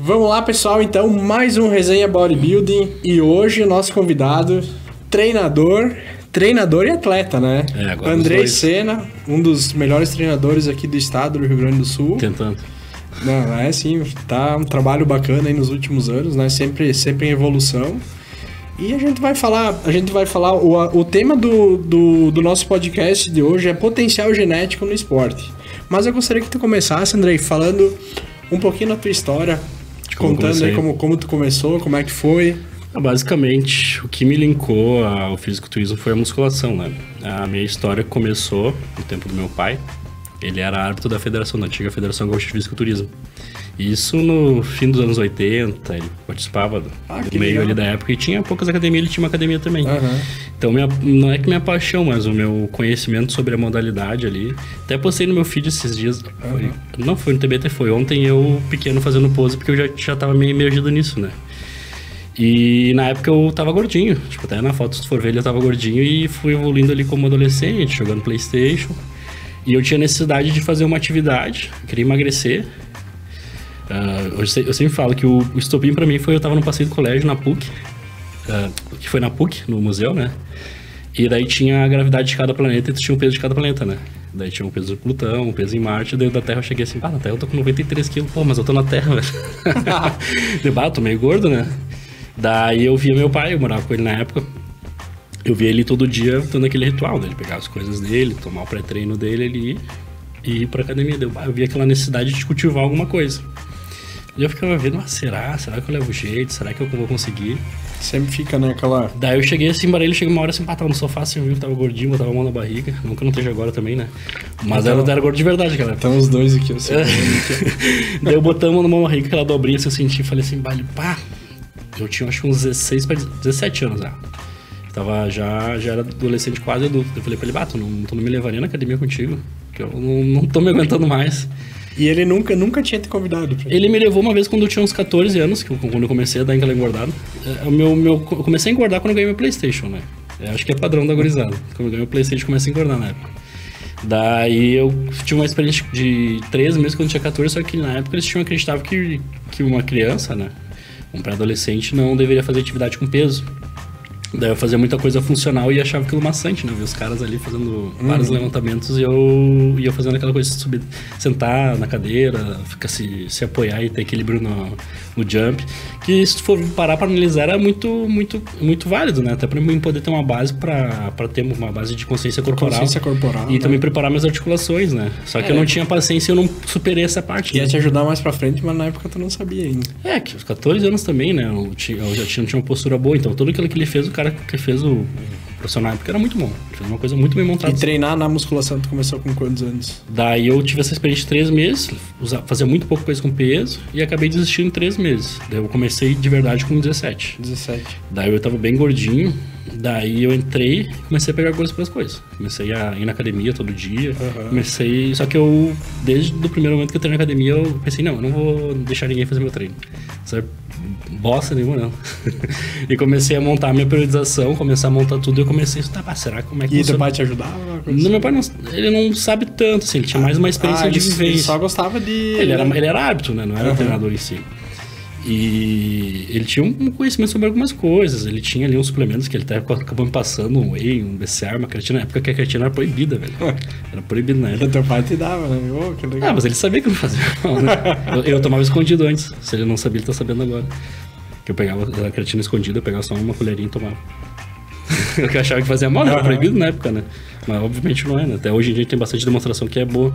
Vamos lá, pessoal, então, mais um Resenha Bodybuilding e hoje o nosso convidado, treinador e atleta, né? Agora Andrei Sena, um dos melhores treinadores aqui do estado do Rio Grande do Sul. Tentando. Não, é sim, tá um trabalho bacana aí nos últimos anos, né? Sempre em evolução. E a gente vai falar, o tema do nosso podcast de hoje é potencial genético no esporte. Mas eu gostaria que tu começasse, Andrei, falando um pouquinho da tua história, contando aí como tu começou, como é que foi. Basicamente, o que me linkou ao fisiculturismo foi a musculação, né? A minha história começou no tempo do meu pai. Ele era árbitro da federação, da antiga Federação Gaúcha de Fisiculturismo. Isso no fim dos anos 80, ele participava do meio ali da época e tinha poucas academias, ele tinha uma academia também. Uhum. Então, não é que minha paixão, mas o meu conhecimento sobre a modalidade ali. Até postei no meu feed esses dias, não foi no TBT, foi ontem eu pequeno fazendo pose, porque eu já tava meio emergido nisso, né? E na época eu tava gordinho, tipo, até na foto, se tu for ver, eu tava gordinho e fui evoluindo ali como adolescente, jogando PlayStation. E eu tinha necessidade de fazer uma atividade, queria emagrecer. Eu sempre falo que o estopim pra mim foi eu tava no passeio do colégio na PUC, que foi na PUC, no museu, né? E daí tinha a gravidade de cada planeta e tu tinha o peso de cada planeta, né? Daí tinha o peso do Plutão, o peso em Marte, e daí da Terra eu cheguei assim, na Terra eu tô com 93 quilos, pô, mas eu tô na Terra, velho. Eu tô meio gordo, né? Daí eu via meu pai, eu morava com ele na época. Eu via ele todo dia dando aquele ritual dele, pegar as coisas dele, tomar o pré-treino dele ali e ir pra academia. Eu via aquela necessidade de cultivar alguma coisa. E eu ficava vendo, será que eu levo jeito? Será que eu vou conseguir? Sempre fica, né, aquela... Daí eu cheguei assim, ele chegou uma hora assim, tava no sofá, assim, eu vi que tava gordinho, botava a mão na barriga. Nunca não esteja agora também, né? Mas então, era gordo de verdade, cara. Estão os dois aqui, eu sei. Daí eu botei a mão na mão na barriga, aquela dobrinha assim, eu senti, falei assim, eu tinha acho que uns 16 para 17 anos já. Já era adolescente quase adulto. Eu falei pra ele, tu não me levaria na academia contigo, que eu não tô me aguentando mais. E ele nunca tinha te convidado pra... Ele me levou uma vez quando eu tinha uns 14 anos, quando eu comecei a dar aquela engordada. Eu comecei a engordar quando eu ganhei meu PlayStation, né? Eu acho que é padrão da gurizada. Quando eu ganhei meu PlayStation, eu comecei a engordar na época. Daí eu tive uma experiência de 3 meses quando eu tinha 14, só que na época eles tinham acreditado que uma criança, né? Um pré-adolescente não deveria fazer atividade com peso. Daí eu fazia muita coisa funcional e achava aquilo maçante, né? Eu via os caras ali fazendo vários levantamentos e eu fazendo aquela coisa de subir, sentar na cadeira, ficar se apoiar e ter equilíbrio no jump. Que se tu for parar pra analisar era muito, muito, muito válido, né? Até pra mim poder ter uma base pra ter uma base de consciência corporal. E né? também preparar minhas articulações, né? Só que eu não tinha paciência e eu não superei essa parte. Ia te ajudar mais pra frente, mas na época tu não sabia ainda. Que os 14 anos também, né? Eu já tinha uma postura boa, então tudo aquilo que ele fez, o cara que fez o profissional porque era muito bom. Ele fez uma coisa muito bem montada. E treinar na musculação tu começou com quantos anos? Daí eu tive essa experiência de 3 meses, fazia muito pouco coisa com peso e acabei desistindo em 3 meses. Daí eu comecei de verdade com 17. Daí eu tava bem gordinho, daí eu entrei e comecei a pegar gosto pelas coisas. Comecei a ir na academia todo dia, só que desde o primeiro momento que eu treino na academia, eu pensei, eu não vou deixar ninguém fazer meu treino. Sabe? Bosta nenhuma, não. E comecei a montar a minha periodização, começar a montar tudo e eu comecei a estudar, será como é que... E teu pai te ajudava? Não, meu pai ele não sabe tanto, assim, ele tinha mais uma experiência de vivência. Ele só gostava de... Ele era árbitro, né, não era treinador em si. E ele tinha um conhecimento sobre algumas coisas, ele tinha ali uns suplementos que ele até acabou me passando, um whey, um BCR, uma creatina, na época que a creatina era proibida, velho. Era proibido na época. E teu pai te dava, né? Que legal. Mas ele sabia que não fazia mal, né? eu tomava escondido antes, se ele não sabia, ele tá sabendo agora. Que eu pegava a creatina escondida, eu pegava só uma colherinha e tomava. Eu que achava que fazia mal, era proibido na época, né? Mas obviamente não é, né? Até hoje em dia tem bastante demonstração que é boa.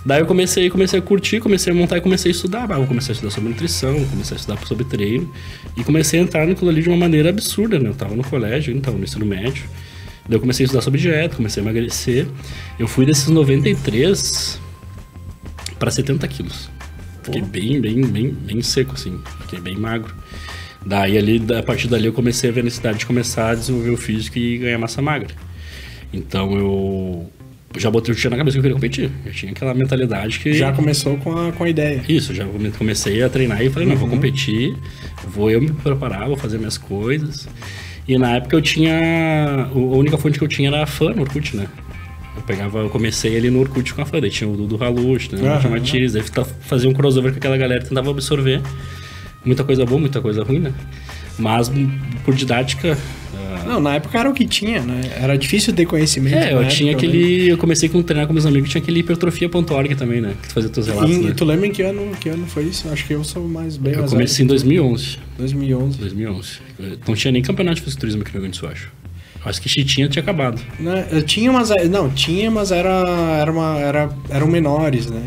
Daí eu comecei a curtir, comecei a montar e comecei a estudar. Eu comecei a estudar sobre nutrição, comecei a estudar sobre treino. E comecei a entrar naquilo ali de uma maneira absurda, né? Eu tava no colégio, tava no ensino médio. Daí eu comecei a estudar sobre dieta, comecei a emagrecer. Eu fui desses 93 para 70 quilos. Fiquei bem seco, assim. Fiquei bem magro. Daí, a partir dali, eu comecei a ver a necessidade de começar a desenvolver o físico e ganhar massa magra. Então, eu tinha na cabeça que eu queria competir. Eu tinha aquela mentalidade que... Já começou com a ideia. Isso, já comecei a treinar e falei, não, vou competir, vou eu me preparar, vou fazer minhas coisas. E na época eu tinha... A única fonte que eu tinha era a fã no Orkut, né? Eu comecei ali no Orkut com a fã, daí tinha o Dudu Halush, né? O Matias, daí fazia um crossover com aquela galera, tentava absorver. Muita coisa boa, muita coisa ruim, né? Mas por didática... Não, na época era o que tinha, né? Era difícil ter conhecimento. Eu tinha aquele... Eu comecei a treinar com meus amigos, tinha aquele hipertrofia.org também, né? Que tu fazia teus relatos, né? Tu lembra em que ano foi isso? Acho que eu sou mais bem... Eu comecei em 2011. 2011. Não tinha nem campeonato de fisiculturismo aqui no Rio Grande do Sul, acho. Acho que tinha acabado. Tinha, mas eram menores, né?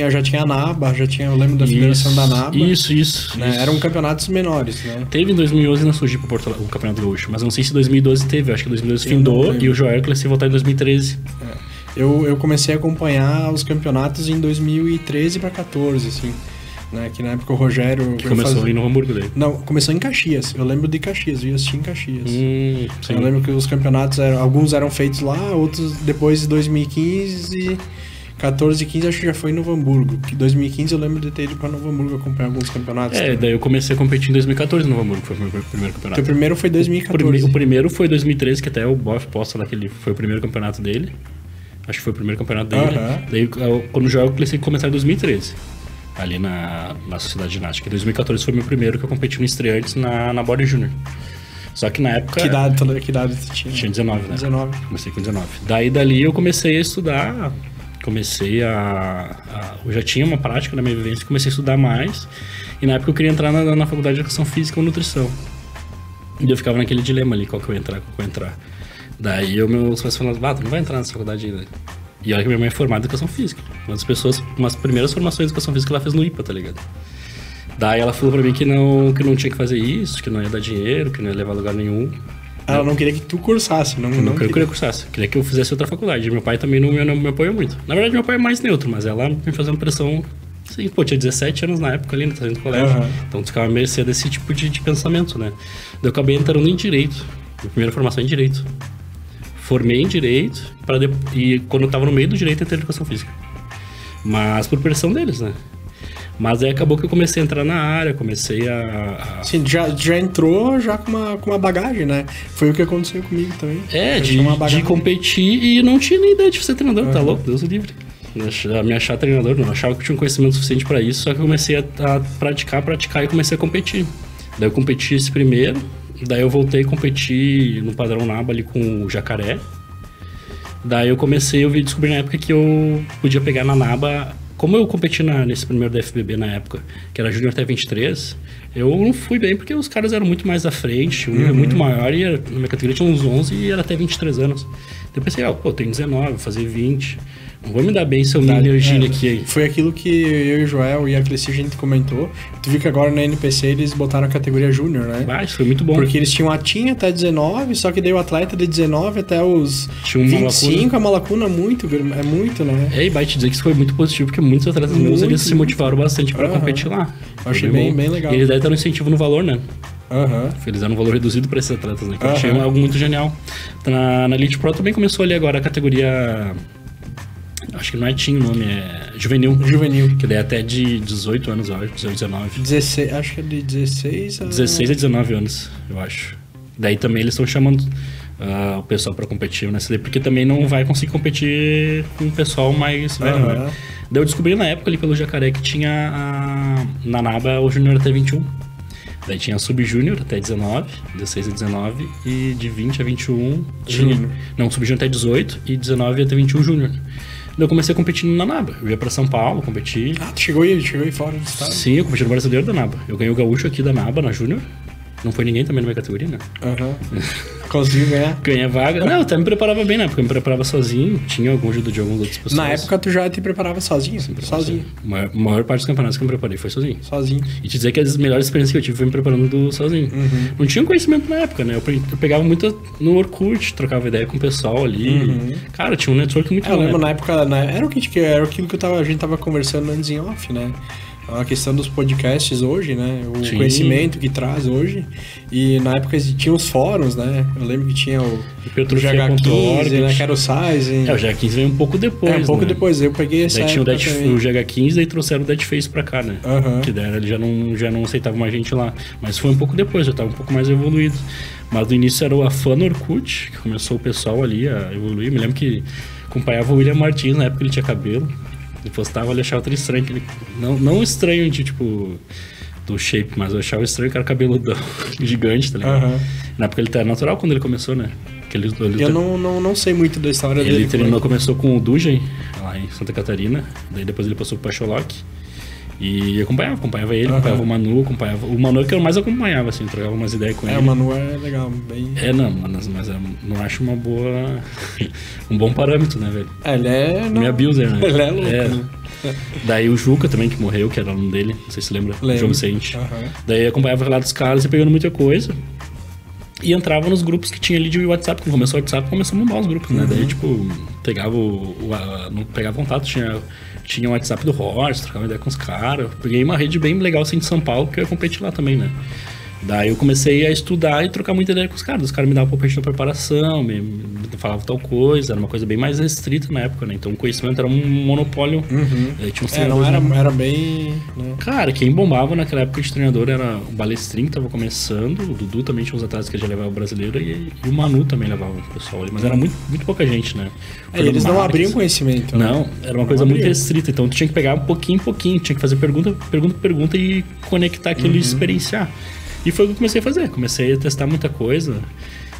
Já tinha a NABA, eu lembro da federação da NABA. Isso. Eram campeonatos menores, né? Teve em 2011 na Sujipa Porto Alegre, o Campeonato Gaúcho, mas não sei se 2012 teve, acho que 2012 findou e o João Hércules se voltar em 2013. Eu comecei a acompanhar os campeonatos em 2013 para 14, assim. Né? Que na época o Rogério... Que começou ali no Hamburgo daí. Não, começou em Caxias. Eu lembro de Caxias, eu ia assistir em Caxias. Eu lembro que os campeonatos, alguns eram feitos lá, outros depois de 2015... 14 e 15 acho que já foi em Novo Hamburgo. Que 2015 eu lembro de ter ido pra Novo Hamburgo acompanhar alguns campeonatos. Daí eu comecei a competir em 2014 em Novo Hamburgo, que foi o meu primeiro campeonato. O primeiro foi 2014. O primeiro foi 2013, que até o Boff posta lá que ele foi o primeiro campeonato dele. Acho que foi o primeiro campeonato dele. Daí quando eu comecei a começar em 2013. Ali na Sociedade Ginástica. Em 2014 foi o meu primeiro que eu competi no estreantes na Body Junior. Só que na época... Que idade tu tinha? Tinha 19, né? 19. Comecei com 19. Dali eu comecei a estudar... Eu já tinha uma prática na minha vivência, comecei a estudar mais. E na época eu queria entrar na faculdade de educação física ou nutrição. E eu ficava naquele dilema ali, qual que eu ia entrar. Daí meus pais falaram, tu não vai entrar nessa faculdade ainda. E olha que minha mãe é formada em educação física. Umas primeiras formações de educação física ela fez no IPA, tá ligado? Daí ela falou pra mim que não tinha que fazer isso, que não ia dar dinheiro, que não ia levar a lugar nenhum. Ela não queria que tu cursasse, não queria que eu cursasse. Queria que eu fizesse outra faculdade. Meu pai também não me apoiou muito. Na verdade, meu pai é mais neutro, mas ela me fazia uma pressão... Assim, tinha 17 anos na época ali, tá saindo do colégio. Então, tu ficava meio cedo desse tipo de pensamento, né? Daí eu acabei entrando em Direito. Minha primeira formação em Direito. Formei em Direito, e quando eu tava no meio do Direito, eu entrei em Educação Física. Mas por pressão deles, né? Mas aí acabou que eu comecei a entrar na área, comecei a... Sim, já entrou já com uma bagagem, né? Foi o que aconteceu comigo também. De competir e não tinha nem ideia de ser treinador, tá louco? Deus o livre. Me achar treinador, não achava que eu tinha um conhecimento suficiente pra isso, só que eu comecei a praticar e comecei a competir. Daí eu competi esse primeiro, daí eu voltei a competir no padrão NABA ali com o Jacaré. Daí eu descobri na época que eu podia pegar na NABA... Como eu competi nesse primeiro da FBB na época, que era Júnior até 23, eu não fui bem porque os caras eram muito mais à frente, um nível muito maior, e na minha categoria tinha uns 11 e era até 23 anos. Então eu pensei, tenho 19, vou fazer 20, não vou me dar bem se eu me energia aqui aí. Foi aquilo que eu e o Joel e a Cleci a gente comentou. Tu viu que agora na NPC eles botaram a categoria Júnior, né? Isso foi muito bom. Porque eles tinham até 19, só que daí o atleta de 19 até os 25, é uma lacuna muito, né? E vai te dizer que isso foi muito positivo, porque muitos atletas meus eles se motivaram bastante para competir lá. Eu achei bem legal. E eles devem ter um incentivo no valor, né? Eles deram um valor reduzido para esses atletas, né? Que eu achei algo muito genial. Na Elite Pro também começou ali agora a categoria... Acho que não é Team o nome, é Juvenil. Que daí é até de 18 anos, eu acho, 18, 19. 16, acho que é de 16 a... 16 a 19 anos, eu acho. Daí também eles estão chamando o pessoal para competir nessa daí, porque também não vai conseguir competir com o pessoal mais velho, né? Daí eu descobri na época ali pelo Jacaré que tinha na NABA o Júnior até 21. Daí tinha Sub-Júnior até 19, 16 a 19, e de 20 a 21... Não, Sub-Júnior até 18 e 19 até 21 Júnior. Daí eu comecei competindo na NABA. Eu ia pra São Paulo, competi. Tu chegou aí fora do estado? Sim, eu competi no Brasileiro da NABA. Eu ganhei o gaúcho aqui da NABA, na Júnior. Não foi ninguém também na minha categoria, né? Conseguiu ganhar? Ganhei vaga. Não, eu até me preparava bem, né? Porque eu me preparava sozinho. Tinha algum ajuda de algumas outras pessoas. Na época tu já te preparava sozinho? Sozinho. A maior parte dos campeonatos que eu me preparei foi sozinho. E te dizer que as melhores experiências que eu tive foi me preparando sozinho. Não tinha conhecimento na época, né? Eu pegava muito no Orkut, trocava ideia com o pessoal ali. Cara, tinha um network muito bom. Eu lembro na época, era aquilo que a gente tava conversando antes em off, né? A questão dos podcasts hoje, né? O conhecimento que traz hoje. E na época tinha os fóruns, né? Eu lembro que tinha o GH15, né? Que era o Size. O GH15 veio um pouco depois, um pouco depois. Eu peguei essa daí tinha o GH15, daí trouxeram o Deadface pra cá, né? Que daí ele já não aceitava mais gente lá. Mas foi um pouco depois, já tava um pouco mais evoluído. Mas no início era a fã no Orkut, que começou o pessoal ali a evoluir. Me lembro que acompanhava o William Martins, na época ele tinha cabelo. Ele postava, ele achava tudo estranho. Não estranho de, tipo... do shape, mas eu achava estranho o cara cabeludão, gigante, tá ligado? Aham. Na época ele tá natural quando ele começou, né? Que Eu não sei muito da história dele. Ele treinou, começou com o Dujen, lá em Santa Catarina, daí depois ele passou pro Pacholoc. E eu acompanhava ele, acompanhava o Manu, o Manu é que eu mais acompanhava, assim, trocava umas ideias com ele. O Manu é legal, bem... mas eu não acho uma boa... um bom parâmetro, né, velho? Ele é... Minha abuser, né? Ele é louco, né? Daí o Juca também, que morreu, que era aluno dele, não sei se lembra, João Vicente. Daí acompanhava lá dos caras e pegando muita coisa. E entrava nos grupos que tinha ali de WhatsApp. Quando começou o WhatsApp, começou a bombar os grupos, né? Daí, tipo, pegava pegava contato, tinha o WhatsApp do Horst, trocava ideia com os caras. Peguei uma rede bem legal, assim, de São Paulo, que eu ia competir lá também, né? Daí eu comecei a estudar e trocar muita ideia com os caras. Os caras me davam palpite na preparação, me falavam tal coisa. Era uma coisa bem mais restrita na época, né? Então o conhecimento era um monopólio. Tinha era bem... Né? Cara, quem bombava naquela época de treinador era o Balestrin, que tava começando. O Dudu também tinha uns atletas que já levava o brasileiro. E o Manu também levava o pessoal ali. Mas era muito pouca gente, né? Eles não abriam conhecimento. Não, né? era uma coisa muito restrita. Então tu tinha que pegar um pouquinho em pouquinho. Tinha que fazer pergunta e conectar aquilo e experienciar. E foi o que eu comecei a fazer. Comecei a testar muita coisa.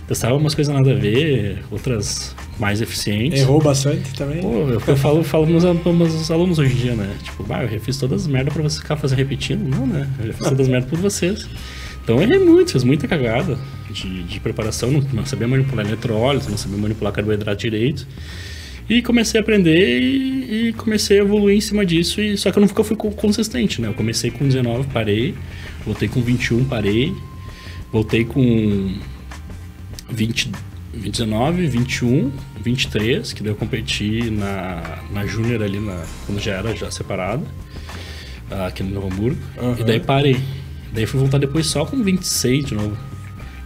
Testava umas coisas nada a ver, outras mais eficientes. Errou bastante também? Pô, eu falo pros meus alunos hoje em dia, né? Tipo, eu refiz todas as merdas pra você ficar fazendo repetindo. Não, né? Eu já fiz todas as merdas por vocês. Então eu errei muito, fiz muita cagada de preparação. Não sabia manipular eletrólise, não sabia manipular carboidrato direito. E comecei a aprender e comecei a evoluir em cima disso. Só que eu nunca fui consistente, né? Eu comecei com 19, parei. Voltei com 21, parei. Voltei com 19, 21, 23, que daí eu competi na Júnior ali, quando já era separado, aqui no Novo Hamburgo. E daí parei. Daí fui voltar depois só com 26 de novo.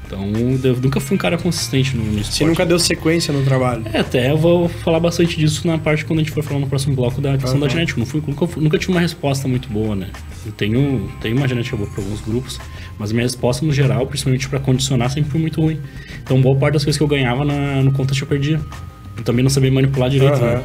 Então, eu nunca fui um cara consistente no esporte. Você nunca deu sequência no trabalho? Até eu vou falar bastante disso na parte quando a gente for falar no próximo bloco da questão da genética. Nunca tive uma resposta muito boa, né? Eu tenho uma genética boa para alguns grupos, mas a minha resposta no geral, principalmente para condicionar, sempre foi muito ruim. Então, boa parte das coisas que eu ganhava no contest eu perdia. Eu também não sabia manipular direito, né?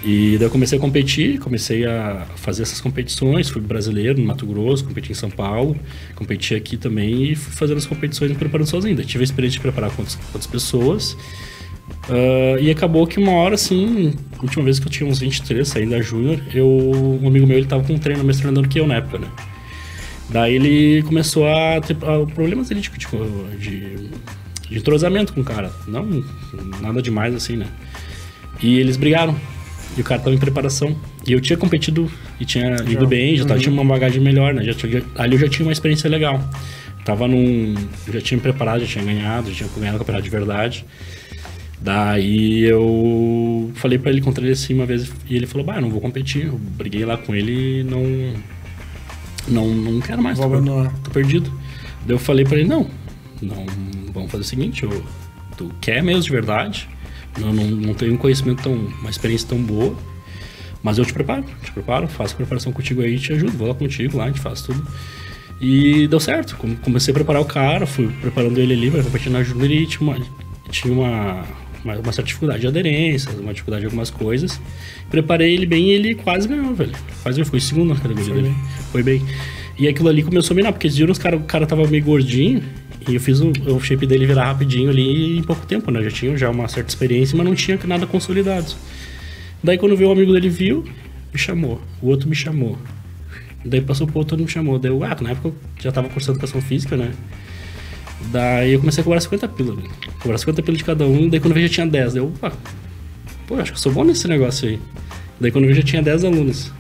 E daí eu comecei a competir, comecei a fazer essas competições, fui brasileiro no Mato Grosso, competi em São Paulo, competi aqui também e fui fazendo as competições me preparando sozinho. Daí tive a experiência de preparar com outras pessoas. E acabou que uma hora, assim, a última vez que eu tinha uns 23, saindo da Júnior, um amigo meu, ele tava com um treino mais treinador que eu na época, né? Daí ele começou a ter problemas ali de entrosamento com o cara. Não, nada demais assim, né? E eles brigaram. E o cara tava em preparação. E eu tinha competido e tinha ido bem, tinha uma bagagem melhor, né? Ali eu já tinha uma experiência legal. Já tinha me preparado, já tinha ganhado o campeonato de verdade. Daí eu falei pra ele, encontrei ele assim uma vez, e ele falou, eu não vou competir. Eu briguei lá com ele e não quero mais, tô perdido. Daí eu falei pra ele, não, vamos fazer o seguinte, tu quer mesmo de verdade? Não tenho um conhecimento uma experiência tão boa, mas eu te preparo, faço preparação contigo aí, te ajudo, vou lá contigo, lá a gente faz tudo. E deu certo, comecei a preparar o cara, fui preparando ele ali para competir na Júnior e tinha uma certa dificuldade de aderência, uma dificuldade de algumas coisas. Preparei ele bem e ele quase ganhou, velho. Quase ficou em segundo na categoria dele. Foi bem. E aquilo ali começou a minar, porque eles viram o cara tava meio gordinho. E eu fiz o shape dele virar rapidinho ali em pouco tempo, né? Já tinha uma certa experiência, mas não tinha nada consolidado. Daí quando veio o amigo dele, me chamou. O outro me chamou. Daí passou pro outro e me chamou. Daí na época eu já tava cursando educação física, né? Daí eu comecei a cobrar 50 pila, né? Cobrar 50 pila de cada um. Daí quando eu vi já tinha 10. Daí eu, acho que eu sou bom nesse negócio aí. Daí quando eu vi já tinha 10 alunos.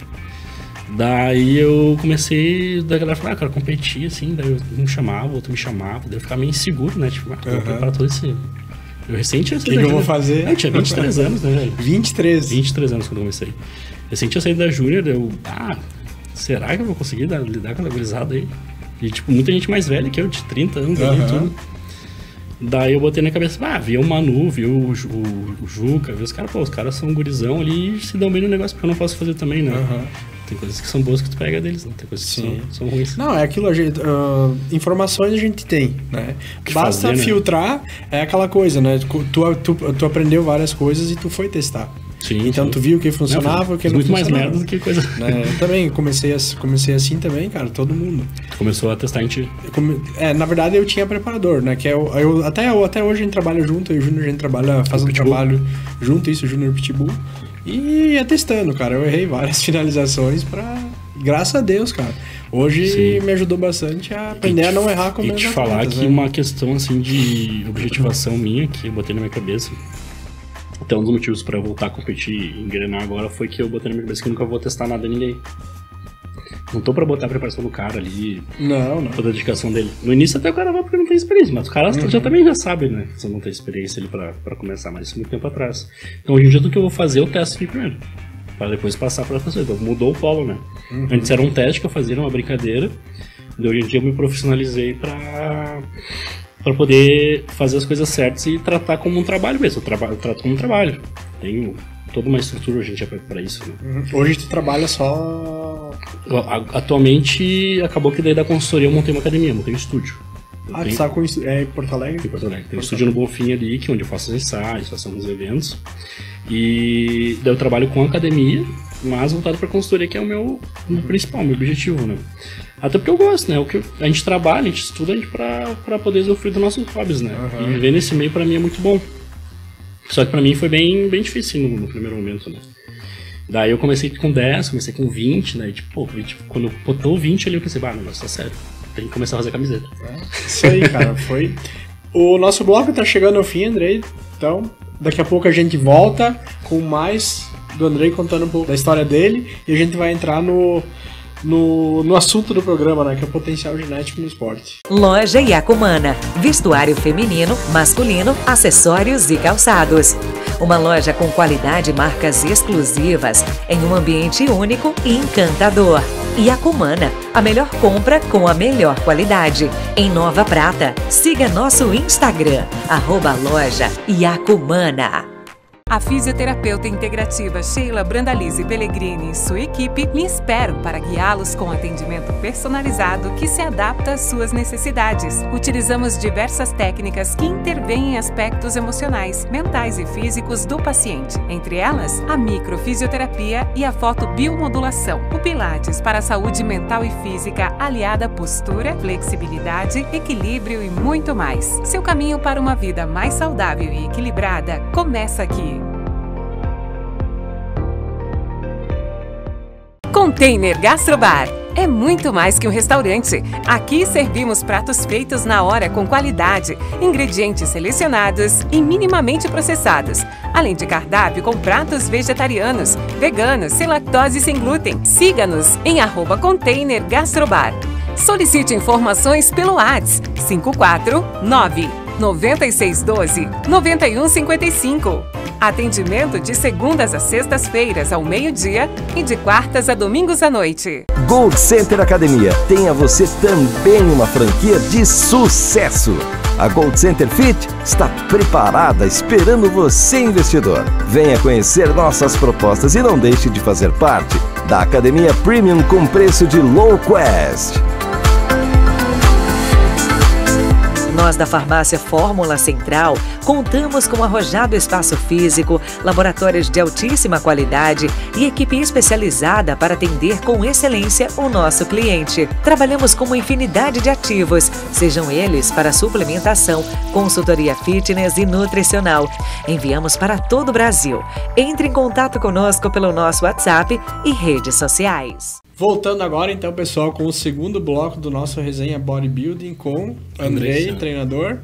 Daí eu comecei, daí a galera falou, cara, competir assim, daí um chamava, o outro me chamava, daí eu ficava meio inseguro, né? Tipo, vou preparar todo esse... Eu recém tinha saído O que eu vou fazer? Eu tinha 23 anos, né, velho? 23 anos quando eu comecei. Recém tinha saído da Júnior, daí eu, será que eu vou conseguir lidar com a gurizada aí? E, tipo, muita gente mais velha que eu, de 30 anos ali e tudo. Daí eu botei na cabeça, via o Manu, via o Juca, via os caras, os caras são um gurizão ali e se dão bem no negócio, porque eu não posso fazer também, né? Tem coisas que são boas que tu pega deles, não tem coisas que são ruins. Não, é aquilo, informações a gente tem, né? Basta filtrar, é aquela coisa, né? Tu aprendeu várias coisas e tu foi testar. Sim, então sim. tu viu o que funcionava, o que não muito mais funcionava. merda do que coisa. Né? Eu também comecei assim também, cara, todo mundo. Começou a testar em ti. Na verdade eu tinha preparador, né? Que até hoje a gente trabalha junto, eu e o Júnior a gente trabalha, faz um trabalho junto, isso, o Júnior Pitbull. E ia testando, cara. Eu errei várias finalizações graças a Deus, cara. Hoje me ajudou bastante a aprender a não errar com meus atletas. E te falar que uma questão assim de objetivação minha, que eu botei na minha cabeça, até um dos motivos pra eu voltar a competir e engrenar agora foi que eu botei na minha cabeça que eu nunca vou testar nada em ninguém. Não tô pra botar a preparação do cara ali, toda a dedicação dele. No início até o cara vai porque não tem experiência, mas o cara também já sabe, né? Se não tem experiência ali pra começar, mas isso muito tempo atrás. Então hoje em dia tudo que eu vou fazer, eu testo aqui primeiro. Pra depois passar pra outra pessoa. Então mudou o polo, né? Antes era um teste que eu fazia, era uma brincadeira. E hoje em dia eu me profissionalizei pra poder fazer as coisas certas e tratar como um trabalho mesmo. Eu trato como um trabalho. Tenho toda uma estrutura hoje em dia pra isso, né? Hoje tu trabalha só... Atualmente acabou que daí da consultoria eu montei uma academia, montei um estúdio. Tu tá em Porto Alegre? Em Porto Alegre. Tem um estúdio no Bonfim ali, que é onde eu faço os ensaios, faço alguns eventos. E daí eu trabalho com academia, mas voltado pra consultoria, que é o meu principal, meu objetivo, né? Até porque eu gosto, né? A gente trabalha, a gente estuda pra poder usufruir dos nossos hobbies, né? E viver nesse meio pra mim é muito bom. Só que pra mim foi bem difícil no primeiro momento, né? Daí eu comecei com 10, comecei com 20, né? E tipo, quando eu botou 20 ali eu pensei, o negócio tá sério. Tem que começar a fazer camiseta. Isso aí, cara, foi... O nosso bloco tá chegando ao fim, Andrei. Então, daqui a pouco a gente volta com mais do Andrei contando um pouco da história dele. E a gente vai entrar no assunto do programa, né? Que é o potencial genético no esporte. Loja Yacumana. Vestuário feminino, masculino, acessórios e calçados. Uma loja com qualidade e marcas exclusivas em um ambiente único e encantador. Yacumana, a melhor compra com a melhor qualidade. Em Nova Prata, siga nosso Instagram, @loja Yacumana. A fisioterapeuta integrativa Sheila Brandalize Pellegrini e sua equipe lhe esperam para guiá-los com atendimento personalizado que se adapta às suas necessidades. Utilizamos diversas técnicas que intervêm em aspectos emocionais, mentais e físicos do paciente. Entre elas, a microfisioterapia e a fotobiomodulação. O Pilates para a saúde mental e física aliada à postura, flexibilidade, equilíbrio e muito mais. Seu caminho para uma vida mais saudável e equilibrada começa aqui. Container Gastrobar. É muito mais que um restaurante. Aqui servimos pratos feitos na hora com qualidade, ingredientes selecionados e minimamente processados, além de cardápio com pratos vegetarianos, veganos, sem lactose e sem glúten. Siga-nos em @Container Gastrobar. Solicite informações pelo WhatsApp 549 9612 9155. Atendimento de segundas a sextas-feiras ao meio-dia e de quartas a domingos à noite. Gold Center Academia. Tenha você também uma franquia de sucesso. A Gold Center Fit está preparada esperando você, investidor. Venha conhecer nossas propostas e não deixe de fazer parte da Academia Premium com preço de Low Quest. Nós da Farmácia Fórmula Central contamos com arrojado espaço físico, laboratórios de altíssima qualidade e equipe especializada para atender com excelência o nosso cliente. Trabalhamos com uma infinidade de ativos, sejam eles para suplementação, consultoria fitness e nutricional. Enviamos para todo o Brasil. Entre em contato conosco pelo nosso WhatsApp e redes sociais. Voltando agora, então, pessoal, com o segundo bloco do nosso resenha Bodybuilding com Andrei, treinador.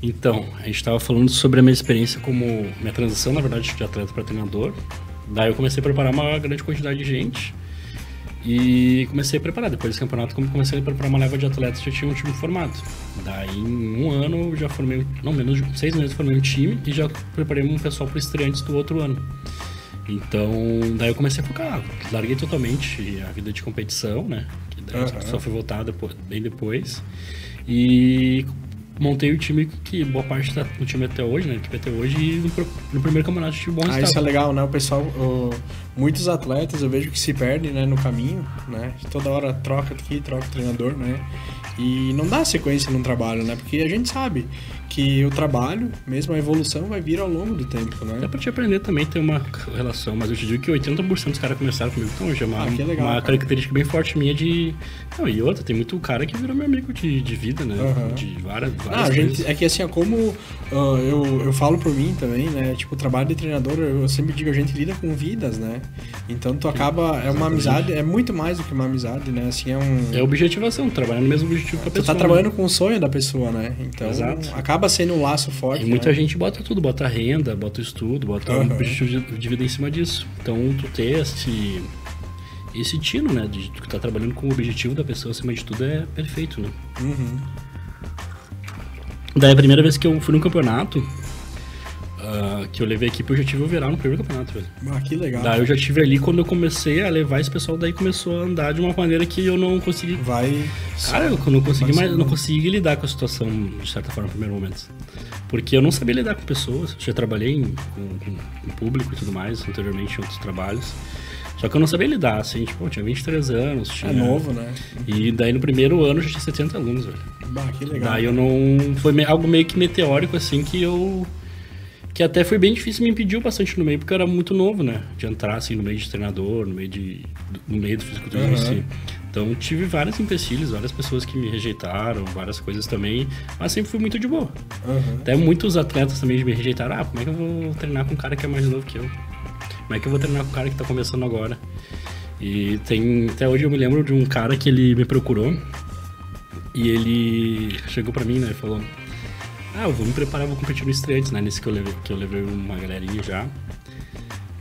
Então, a gente estava falando sobre a minha experiência como... Minha transição, na verdade, de atleta para treinador. Daí eu comecei a preparar uma grande quantidade de gente. E comecei a preparar. Depois desse campeonato, comecei a preparar uma leva de atletas que já tinha um time formado. Daí, em um ano, eu já formei... Não, menos de 6 meses eu formei um time e já preparei um pessoal para estreantes do outro ano. Então, daí eu comecei a focar, larguei totalmente a vida de competição, né? Que daí só fui voltar bem depois. E montei o time que boa parte tá no time até hoje, né? Equipe até hoje, e no primeiro campeonato tive bom resultado. Isso é legal, né? O pessoal, muitos atletas eu vejo que se perdem, né, no caminho, né? Toda hora troca aqui, troca o treinador, né? E não dá sequência no trabalho, né? Porque a gente sabe que o trabalho, mesmo a evolução, vai vir ao longo do tempo, né? Dá pra te aprender também ter uma relação, mas eu te digo que 80% dos caras começaram comigo, então hoje é uma característica bem forte minha de... Não, e outra, tem muito cara que virou meu amigo de vida, né? De várias coisas. É que assim, como eu falo por mim também, né? Tipo, o trabalho de treinador, eu sempre digo, a gente lida com vidas, né? Então tu acaba, é uma amizade, é muito mais do que uma amizade, né? Assim, é objetivação, trabalhar no mesmo objetivo que a pessoa. Tu tá trabalhando com o sonho da pessoa, né? Então, acaba sendo um laço forte. E muita gente bota tudo, bota a renda, bota o estudo, bota um objetivo de vida em cima disso. Então, tu ter esse tino, né, de tu tá trabalhando com o objetivo da pessoa acima de tudo é perfeito, né? Daí, a primeira vez que eu fui num campeonato, que eu levei a equipe, eu já tive o overall no primeiro campeonato, velho. Que legal. Daí eu já tive ali, quando eu comecei a levar esse pessoal, daí começou a andar de uma maneira que eu não consegui... Cara, eu não consegui mais, não consegui lidar com a situação, de certa forma, no primeiro momento. Porque eu não sabia lidar com pessoas, já trabalhei com público e tudo mais, anteriormente em outros trabalhos. Só que eu não sabia lidar, assim, tipo, eu tinha 23 anos. É novo, né? E daí no primeiro ano eu já tinha 70 alunos, velho. Que legal. Daí eu não... Foi algo meio que meteórico, assim, que até foi bem difícil, me impediu bastante no meio, porque eu era muito novo, né? De entrar, assim, no meio de treinador, no meio do fisiculturismo, assim. Então, tive vários empecilhos, várias pessoas que me rejeitaram, várias coisas também, mas sempre fui muito de boa. Até muitos atletas também me rejeitaram. Como é que eu vou treinar com um cara que é mais novo que eu? Como é que eu vou treinar com um cara que tá começando agora? E até hoje eu me lembro de um cara que ele me procurou e ele chegou pra mim, né, e falou: eu vou me preparar, vou competir no estreantes, né, nesse que eu levei uma galerinha já.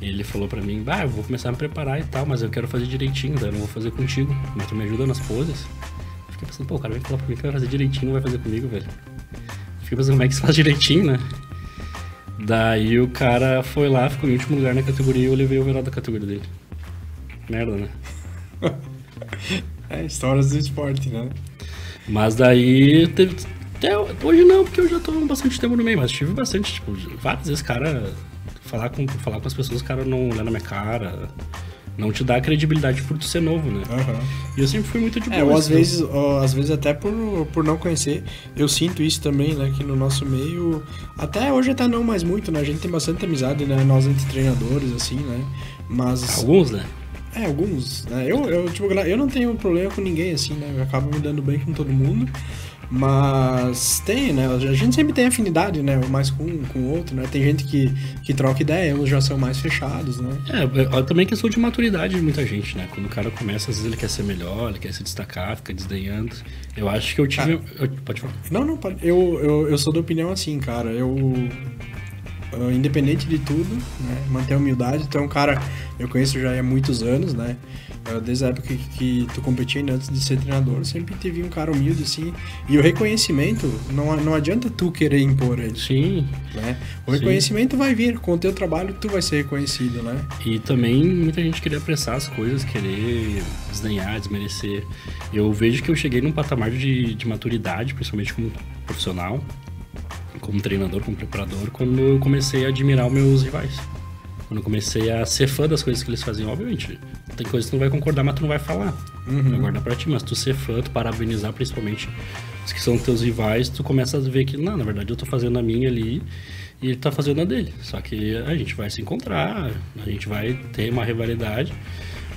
Ele falou pra mim: eu vou começar a me preparar e tal, mas eu quero fazer direitinho, daí eu não vou fazer contigo, mas tu me ajuda nas poses. Eu fiquei pensando, o cara vai falar pra mim que vai fazer direitinho, não vai fazer comigo, velho. Eu fiquei pensando, como é que se faz direitinho, né? Daí o cara foi lá, ficou em último lugar na categoria e eu levei o overall da categoria dele. Merda, né? Histórias do esporte, né? Mas daí teve... Até hoje não, porque eu já tô bastante tempo no meio, mas tive bastante, tipo, várias vezes, cara, falar com as pessoas, o cara não olha na minha cara, não te dá credibilidade por tu ser novo, né? E eu sempre fui muito de boa. Ou às vezes até por não conhecer, eu sinto isso também, né? Que no nosso meio, até hoje até não mais muito, né? A gente tem bastante amizade, né? Nós entre treinadores, assim, né? Mas... Alguns, né? Alguns, né? Eu não tenho problema com ninguém, assim, né? Eu acabo me dando bem com todo mundo. Mas tem, né? A gente sempre tem afinidade, né? Mais com o outro, né? Tem gente que troca ideia, uns já são mais fechados, né? Também é questão de maturidade de muita gente, né? Quando o cara começa, às vezes ele quer ser melhor, ele quer se destacar, fica desdenhando. Eu acho que eu tive... Pode falar. Não, eu sou da opinião assim, cara. Independente de tudo, né? Manter a humildade. Então, um cara, eu conheço já há muitos anos, né? Desde a época que tu competia ainda antes de ser treinador, sempre teve um cara humilde, assim. E o reconhecimento, não adianta tu querer impor ele. Sim. Né? O reconhecimento vai vir, com o teu trabalho tu vai ser reconhecido, né? E também muita gente querer apressar as coisas, querer desdenhar, desmerecer. Eu vejo que eu cheguei num patamar de maturidade, principalmente como profissional, como treinador, como preparador, quando eu comecei a admirar os meus rivais. Quando eu comecei a ser fã das coisas que eles faziam, obviamente, tem coisas que tu não vai concordar, mas tu não vai falar. Vai guardar pra ti, mas tu ser fã, tu parabenizar principalmente os que são teus rivais, tu começa a ver que, não, na verdade eu tô fazendo a minha ali e ele tá fazendo a dele. Só que a gente vai se encontrar, a gente vai ter uma rivalidade.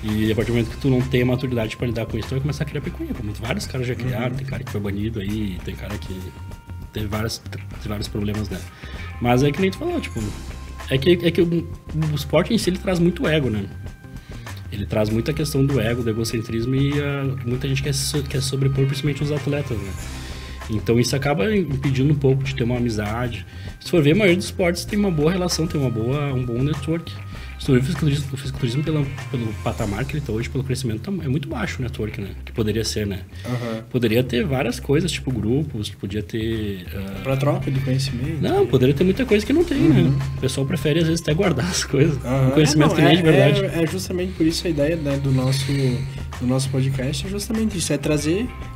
E a partir do momento que tu não tem a maturidade pra lidar com isso, tu vai começar a criar picuinha, como vários caras já criaram, tem cara que foi banido aí, tem cara que teve vários problemas, né? Mas é que nem tu falou, tipo... É que o esporte em si, ele traz muito ego, né? Ele traz muita questão do ego, do egocentrismo e muita gente quer sobrepor, principalmente os atletas, né? Então isso acaba impedindo um pouco de ter uma amizade. Se for ver, a maioria dos esportes tem uma boa relação, tem um bom network. Se tu ver o fisiculturismo pelo patamar que ele tá hoje, pelo crescimento, é muito baixo o network, né? Que poderia ser, né? Poderia ter várias coisas, tipo grupos, podia ter... Pra troca de conhecimento. Não, poderia ter muita coisa que não tem, né? O pessoal prefere, às vezes, até guardar as coisas. O conhecimento que nem é de verdade. É justamente por isso a ideia, né, do nosso podcast, é justamente isso. É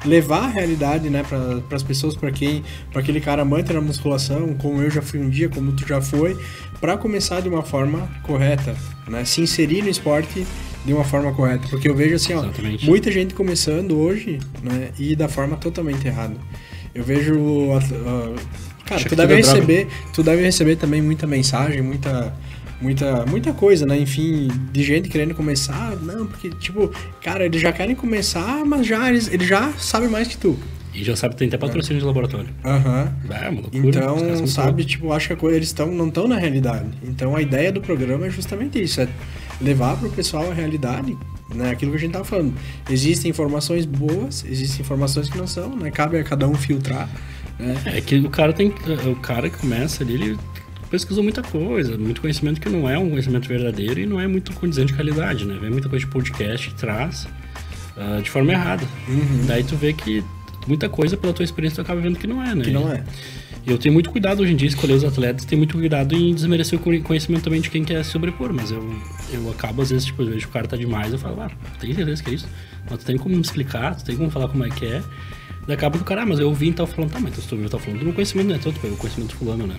levar a realidade, né, para as pessoas, para aquele cara amante na musculação, como eu já fui um dia, como tu já foi, para começar de uma forma correta, né? Se inserir no esporte de uma forma correta, porque eu vejo assim, muita gente começando hoje, né, e da forma totalmente errada. Eu vejo Cara, tu deve receber também muita mensagem, muita coisa, né? Enfim, de gente querendo começar. Não, porque, tipo, cara, eles já querem começar, mas eles já sabem mais que tu. E já sabe que tem até patrocínio de laboratório. Aham. É uma loucura. Então, sabe, tipo, acho que a coisa, eles não estão na realidade. Então, a ideia do programa é justamente isso, é levar pro pessoal a realidade, né? Aquilo que a gente tava falando. Existem informações boas, existem informações que não são, né? Cabe a cada um filtrar, né? É que o cara que começa ali, ele pesquisou muita coisa, muito conhecimento que não é um conhecimento verdadeiro e não é muito condizente de qualidade, né? Vem muita coisa de podcast que traz de forma errada. Daí tu vê que muita coisa pela tua experiência tu acaba vendo que não é, né? Que não é. E eu tenho muito cuidado hoje em dia, escolher os atletas, tenho muito cuidado em desmerecer o conhecimento também de quem quer se sobrepor, mas eu acabo às vezes, tipo, eu vejo que o cara tá demais, eu falo, tem certeza que é isso? Mas tu tem como me explicar, tu tem como falar como é que é. Daí acaba que o cara, mas eu ouvi e tal falando, mas então se tu ouviu, tá falando do meu conhecimento, não é tanto, pelo conhecimento fulano, né?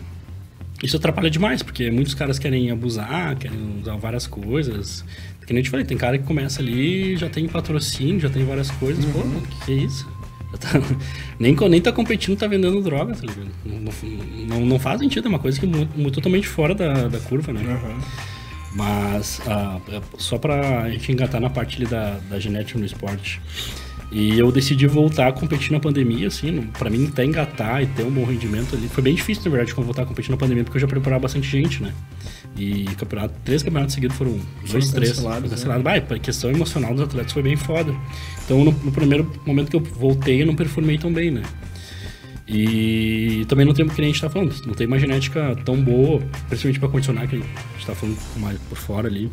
Isso atrapalha demais, porque muitos caras querem abusar, querem usar várias coisas. Que nem eu te falei, tem cara que começa ali, já tem patrocínio, já tem várias coisas, pô, que é isso? Nem tá competindo, tá vendendo droga, tá ligado? Não faz sentido, é uma coisa que é totalmente fora da curva, né? Mas só pra gente engatar na parte ali da genética no esporte. E eu decidi voltar a competir na pandemia, assim, pra mim até engatar e ter um bom rendimento ali. Foi bem difícil, na verdade, quando voltar a competir na pandemia, porque eu já preparava bastante gente, né? E 3 campeonatos seguidos foram 2, 3 cancelados. Né? A questão emocional dos atletas foi bem foda. Então, no primeiro momento que eu voltei, eu não performei tão bem, né? E também não tem, que nem a gente tá falando, não tem uma genética tão boa, principalmente pra condicionar, que a gente tá falando mais por fora ali.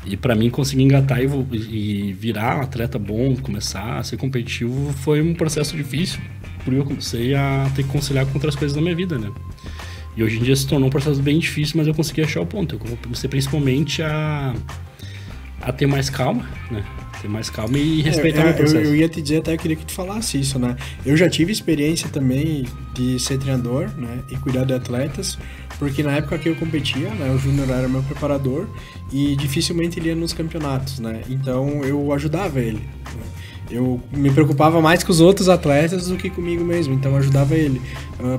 E pra mim, conseguir engatar e virar um atleta bom, começar a ser competitivo, foi um processo difícil, porque eu comecei a ter que conciliar com outras coisas na minha vida, né? E hoje em dia se tornou um processo bem difícil, mas eu consegui achar o ponto. Eu comecei principalmente a ter mais calma, né? Ter mais calma e respeitar o processo. Eu ia te dizer, até eu queria que tu falasse isso, né? Eu já tive experiência também de ser treinador, né? E cuidar de atletas, porque na época que eu competia, né? O Júnior era meu preparador e dificilmente ele ia nos campeonatos, né? Então eu ajudava ele, né? Eu me preocupava mais com os outros atletas do que comigo mesmo, então eu ajudava ele,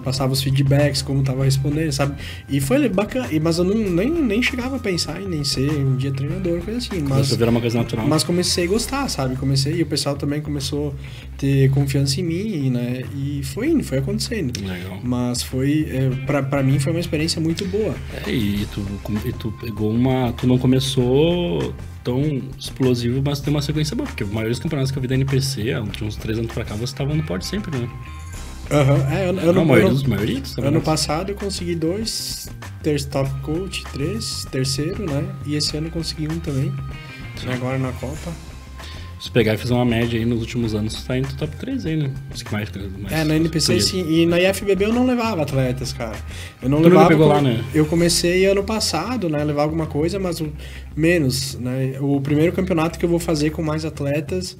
passava os feedbacks, como estava respondendo, sabe? E foi bacana, mas eu nem chegava a pensar em nem ser um dia treinador, coisa assim. Começou a virar uma coisa natural. Mas comecei a gostar, sabe? E o pessoal também começou a ter confiança em mim, né? E foi indo, foi acontecendo. Legal. Mas foi, pra mim foi uma experiência muito boa. E tu pegou tu não começou tão explosivo, mas tem uma sequência boa, porque a maioria dos campeonatos que eu vi da NPC, de uns 3 anos pra cá, você estava no pódio sempre, né? Ano passado eu consegui 2 top coach, 3 terceiro, né? E esse ano eu consegui 1 também. Sim. Agora na Copa. Se pegar e fazer uma média aí nos últimos anos, você tá indo no top 3 aí, né? Na NPC sim, e na IFBB eu não levava atletas, cara. Eu não tu levava. Pegou lá, né? Eu comecei ano passado, né? Levar alguma coisa, mas menos, né? O primeiro campeonato que eu vou fazer com mais atletas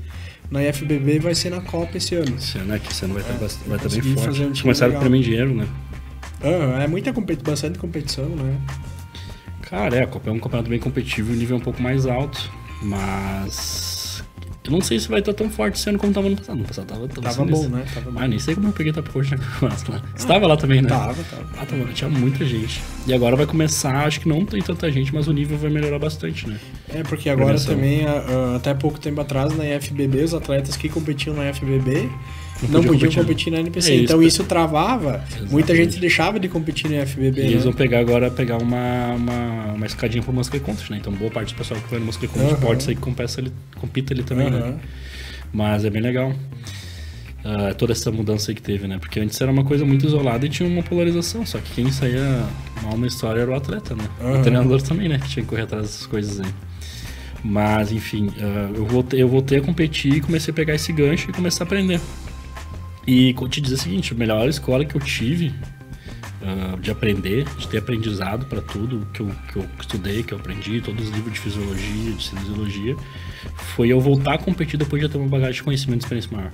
na IFBB vai ser na Copa esse ano. Esse ano vai estar bem forte. Começaram com o prêmio em dinheiro, né? Bastante competição, né? Cara, a Copa é um campeonato bem competitivo e o nível é um pouco mais alto, mas eu não sei se vai estar tão forte esse ano como estava no passado. No passado tava bom, né? Nem sei como eu peguei top coach na campeonato lá. Você estava lá também, né? Tava. Tinha muita gente. E agora vai começar, acho que não tem tanta gente, mas o nível vai melhorar bastante, né? Porque agora também, até pouco tempo atrás, na IFBB, os atletas que competiam na IFBB não podiam competir na NPC. Então isso travava. Exatamente. Muita gente deixava de competir na IFBB. E eles vão pegar uma escadinha pro Muscle Contest, né? Então boa parte do pessoal que vai no Muscle Contest pode ser que compita ali também, né? Mas é bem legal. Toda essa mudança aí que teve, né? Porque antes era uma coisa muito isolada e tinha uma polarização. Só que quem saía mal na história era o atleta, né? O treinador também, né? Que tinha que correr atrás dessas coisas aí. Mas, enfim, eu voltei a competir e comecei a pegar esse gancho e começar a aprender. E te dizer o seguinte, a melhor escola que eu tive de aprender, de ter aprendizado para tudo que eu estudei, que eu aprendi, todos os livros de fisiologia, de cinesiologia, foi eu voltar a competir depois de ter uma bagagem de conhecimento e experiência maior.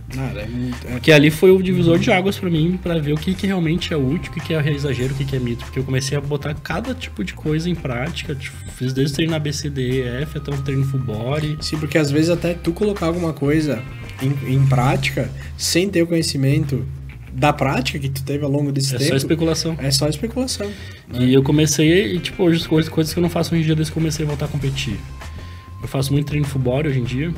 Porque ali foi o divisor de águas para mim, para ver o que realmente é útil, o que é exagero, o que é mito. Porque eu comecei a botar cada tipo de coisa em prática, fiz desde treino ABCDEF até um treino full body. Sim, porque às vezes até tu colocar alguma coisa em prática, sem ter o conhecimento da prática que tu teve ao longo desse tempo... É só especulação. É só especulação. Né? E eu comecei, e tipo, hoje coisas que eu não faço hoje em dia desde que eu comecei a voltar a competir. Eu faço muito treino full body hoje em dia,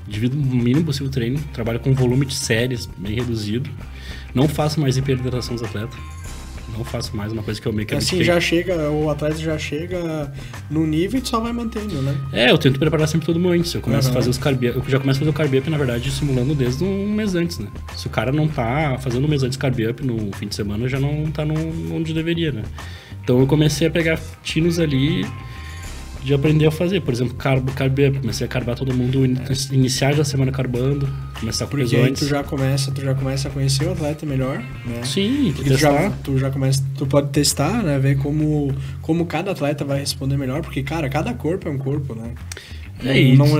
divido o mínimo possível o treino, trabalho com volume de séries bem reduzido, não faço mais hiperidratação dos atletas. Não faço mais, uma coisa que eu meio que assim já chega, o atleta já chega no nível e tu só vai mantendo, né? Eu tento preparar sempre todo mundo antes. Eu começo a fazer os carb up, eu já começo a fazer o carb up, na verdade, simulando desde um mês antes, né? Se o cara não tá fazendo um mês antes carb up no fim de semana, já não tá onde deveria, né? Então eu comecei a pegar tinos ali de aprender a fazer, por exemplo, carb up, comecei a carbar todo mundo, iniciar já a semana carbando, começar com peso antes. Tu já começa a conhecer o atleta melhor, né? Sim, tu pode testar, né? Ver como cada atleta vai responder melhor, porque, cara, cada corpo é um corpo, né?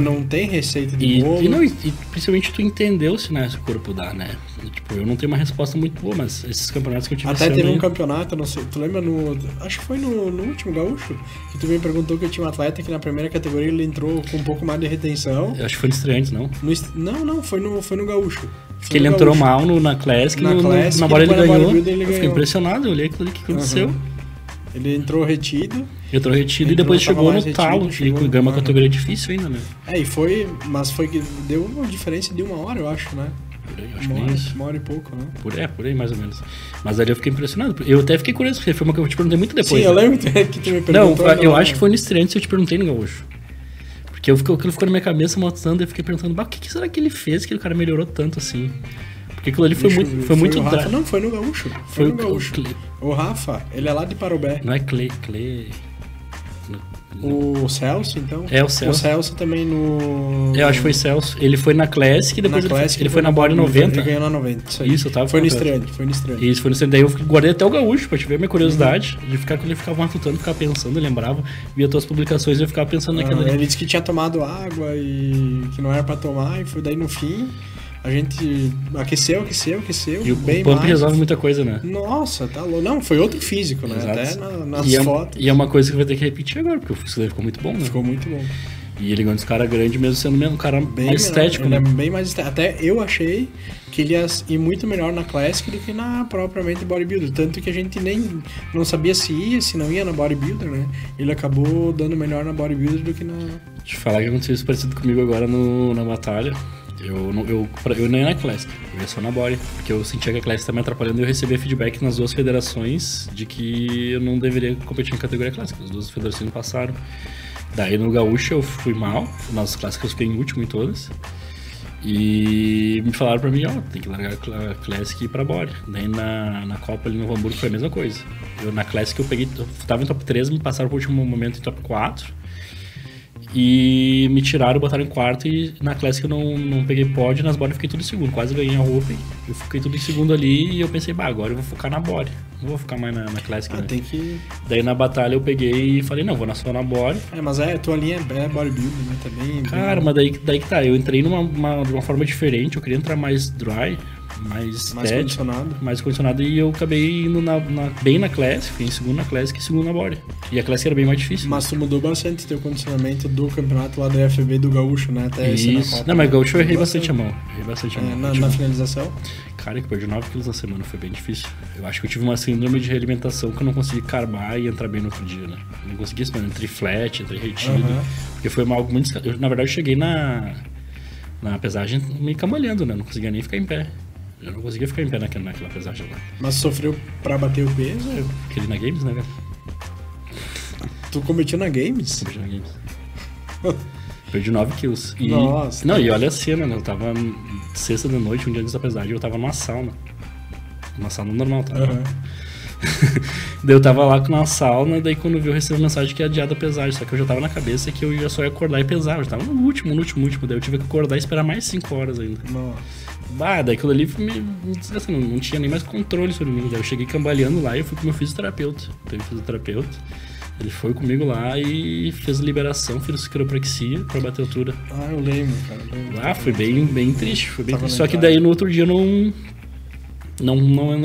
Não tem receita de bolo. E principalmente tu entendeu os sinais que o corpo dá, né? Tipo, eu não tenho uma resposta muito boa, mas esses campeonatos que eu tive... Até teve um campeonato, não sei, tu lembra acho que foi no último gaúcho, que tu me perguntou que eu tinha um atleta que na primeira categoria ele entrou com um pouco mais de retenção. Eu acho que foi no estreantes, não? Não, foi no gaúcho. Que ele entrou mal na Classic, na bola ele ganhou. Eu fiquei impressionado, eu olhei aquilo que aconteceu. Ele entrou retido e depois chegou no talo. E ganhou uma categoria difícil ainda, né? Mas foi que deu uma diferença de 1 hora, eu acho, né? Uma hora e pouco, né? Por aí, mais ou menos. Mas ali eu fiquei impressionado. Eu até fiquei curioso, porque foi uma que eu te perguntei muito depois. Sim, eu lembro que tu me perguntou. Não, eu acho que foi no estreante que eu te perguntei no gaúcho. Porque aquilo ficou na minha cabeça mostrando, e eu fiquei perguntando, o que será que ele fez que o cara melhorou tanto assim? Porque aquilo ali foi muito... O Rafa, não, foi no gaúcho. Foi no gaúcho. O Rafa, ele é lá de Parobé. Não é Clay... O Celso, então? É o Celso. O Celso também no... Eu acho que foi Celso. Ele foi na Classic e depois ele foi na Body 90. Ele ganhou na 90, isso aí. Isso, eu tava... Foi no estreante. Isso, foi no estreante. Daí eu guardei até o gaúcho, pra te ver a minha curiosidade. De ficar, quando ele ficava matutando, ficava pensando, eu lembrava, via tuas publicações e eu ficava pensando naquilo ali. Ele disse que tinha tomado água e que não era pra tomar, e foi daí no fim... A gente aqueceu. E o pump resolve muita coisa, né? Nossa, tá louco. Não, foi outro físico, né? Exato. Até nas fotos. E é uma coisa que vai ter que repetir agora, porque o físico dele ficou muito bom, né? Ficou muito bom. E ele ganhou uns caras grandes, mesmo sendo um cara bem mais estético, ele né? É bem mais estético. Até eu achei que ele ia ir muito melhor na Classic do que na propriamente Bodybuilder. Tanto que a gente nem não sabia se não ia na Bodybuilder, né? Ele acabou dando melhor na Bodybuilder do que na... Deixa eu falar que aconteceu isso parecido comigo agora na batalha. Eu não ia na Classic, eu ia só na Body, porque eu sentia que a Classic estava me atrapalhando e eu recebia feedback nas duas federações de que eu não deveria competir em categoria Classic, as duas federações passaram. Daí no Gaúcho eu fui mal, nas Classic eu fiquei em último em todas, e me falaram pra mim, tem que largar a Classic e ir pra Body. Daí na Copa ali no Novo Hamburgo foi a mesma coisa. Na Classic eu tava em top 3, me passaram pro último momento em top 4, e me tiraram, botaram em quarto, e na Classic eu não peguei pódio, nas Body eu fiquei tudo em segundo, quase ganhei a Open, eu fiquei tudo em segundo ali, e eu pensei, agora eu vou focar na Body, não vou ficar mais na Classic, né? Tem que... Daí na batalha eu peguei e falei, não, vou só na Body. Mas tua linha é bodybuilding, né, também. Cara, mas daí que tá, eu entrei de uma forma diferente, eu queria entrar mais dry, mais condicionado, e eu acabei indo bem na Classic, fiquei em segundo na Classic e segundo na Body. E a Classic era bem mais difícil. Mas tu mudou bastante teu condicionamento do campeonato lá da IFBB do Gaúcho, né? Até esse na Copa. Não, mas Gaúcho eu errei bastante a mão. Na finalização? Cara, que perdi 9 quilos na semana, foi bem difícil. Eu acho que eu tive uma síndrome de realimentação que eu não consegui carbar e entrar bem no outro dia, né? Eu não consegui isso, entrei flat, entrei retido, porque foi algo muito... Na verdade, eu cheguei na pesagem me cambalhando, né? Eu não conseguia nem ficar em pé. Eu não conseguia ficar em pé naquela pesagem lá. Mas sofreu pra bater o peso? Eu queria na Games, né, velho? Tu competiu na Games? Competi na Games. Perdi 9 quilos. Nossa. Não, e olha a cena, né? Eu tava sexta da noite, um dia antes da pesagem, eu tava numa sauna. Uma sauna normal, tá? Daí eu tava lá na sauna, daí quando eu vi eu recebi uma mensagem que ia adiar a pesagem, só que eu já tava na cabeça que eu já só ia acordar e pesar. Eu já tava no último, daí eu tive que acordar e esperar mais 5 horas ainda. Nossa. Daí aquilo ali me assim, não tinha nem mais controle sobre mim. Daí eu cheguei cambaleando lá e eu fui com o meu fisioterapeuta. Teve fisioterapeuta. Ele foi comigo lá e fez liberação, fez quiropraxia pra bater altura. Eu lembro, cara. Foi bem triste. Foi bem triste. Só que daí no outro dia não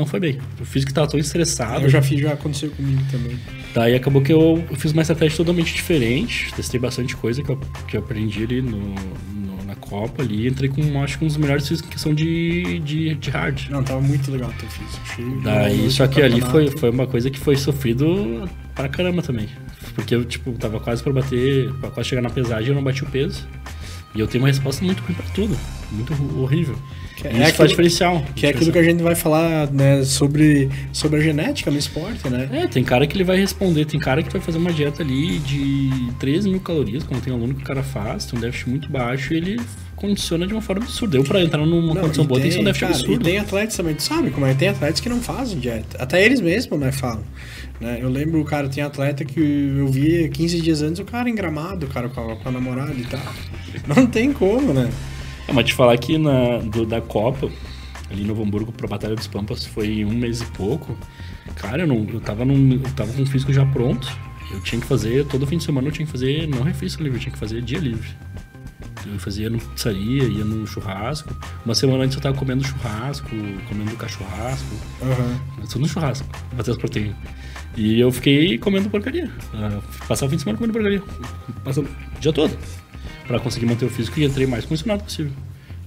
foi bem. Eu fiz que tava tão estressado. Já aconteceu comigo também. Daí acabou que eu fiz uma estratégia totalmente diferente. Testei bastante coisa que eu aprendi ali na Copa ali, entrei com, acho que um dos melhores físicos em questão de hard. Não, tava muito legal o teu físico. Daí, só que ali foi uma coisa que foi sofrido pra caramba também. Porque eu, tipo, tava quase pra quase chegar na pesagem, eu não bati o peso. E eu tenho uma resposta muito ruim pra tudo. Muito horrível. Isso faz diferencial. Que é aquilo que a gente vai falar, né, sobre a genética no esporte, né? Tem cara que ele vai responder, tem cara que vai fazer uma dieta ali de 13.000 calorias, como tem aluno que o cara faz, tem um déficit muito baixo e ele condiciona de uma forma absurda. Eu, pra entrar numa condição boa, tem que ser um déficit absurdo. E tem atletas também, tu sabe como é? Tem atletas que não fazem dieta. Até eles mesmos, né, falam. Né? Eu lembro, cara, tem atleta que eu vi 15 dias antes, o cara engramado, o cara com a namorada e tal. Não tem como, né? Mas te falar que da Copa, ali em Novo Hamburgo pra Batalha dos Pampas, foi 1 mês e pouco. Cara, eu tava com o físico já pronto. Eu tinha que fazer, todo fim de semana eu tinha que fazer, não refeição livre, eu tinha que fazer dia livre. Eu fazia no pizzaria, ia no churrasco. Uma semana antes eu tava comendo churrasco, comendo cachorrasco. Tudo no churrasco, pra ter as proteínas. E eu fiquei comendo porcaria. Passava o fim de semana comendo porcaria. Passando o dia todo. Pra conseguir manter o físico e entrei mais condicionado possível.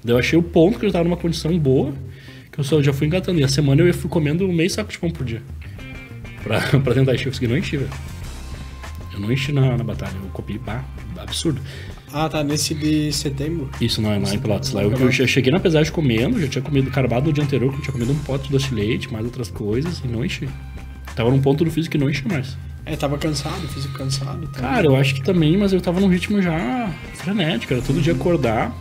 Daí eu achei o ponto que eu tava numa condição boa, que eu já fui engatando. E a semana eu fui comendo meio saco de pão por dia. Pra tentar encher, eu consegui, não enchi, velho. Eu não enchi na batalha, eu copiei, absurdo. Ah, tá, nesse de setembro? Isso, não é em Pelotas. Lá eu já cheguei na pesagem comendo, já tinha comido carbado no dia anterior, que eu tinha comido um pote de doce de leite, mais outras coisas, e não enchi. Tava num ponto do físico que não enchi mais. Tava cansado, físico cansado. Tá? Cara, eu acho que também, mas eu tava num ritmo já frenético, era todo dia acordar.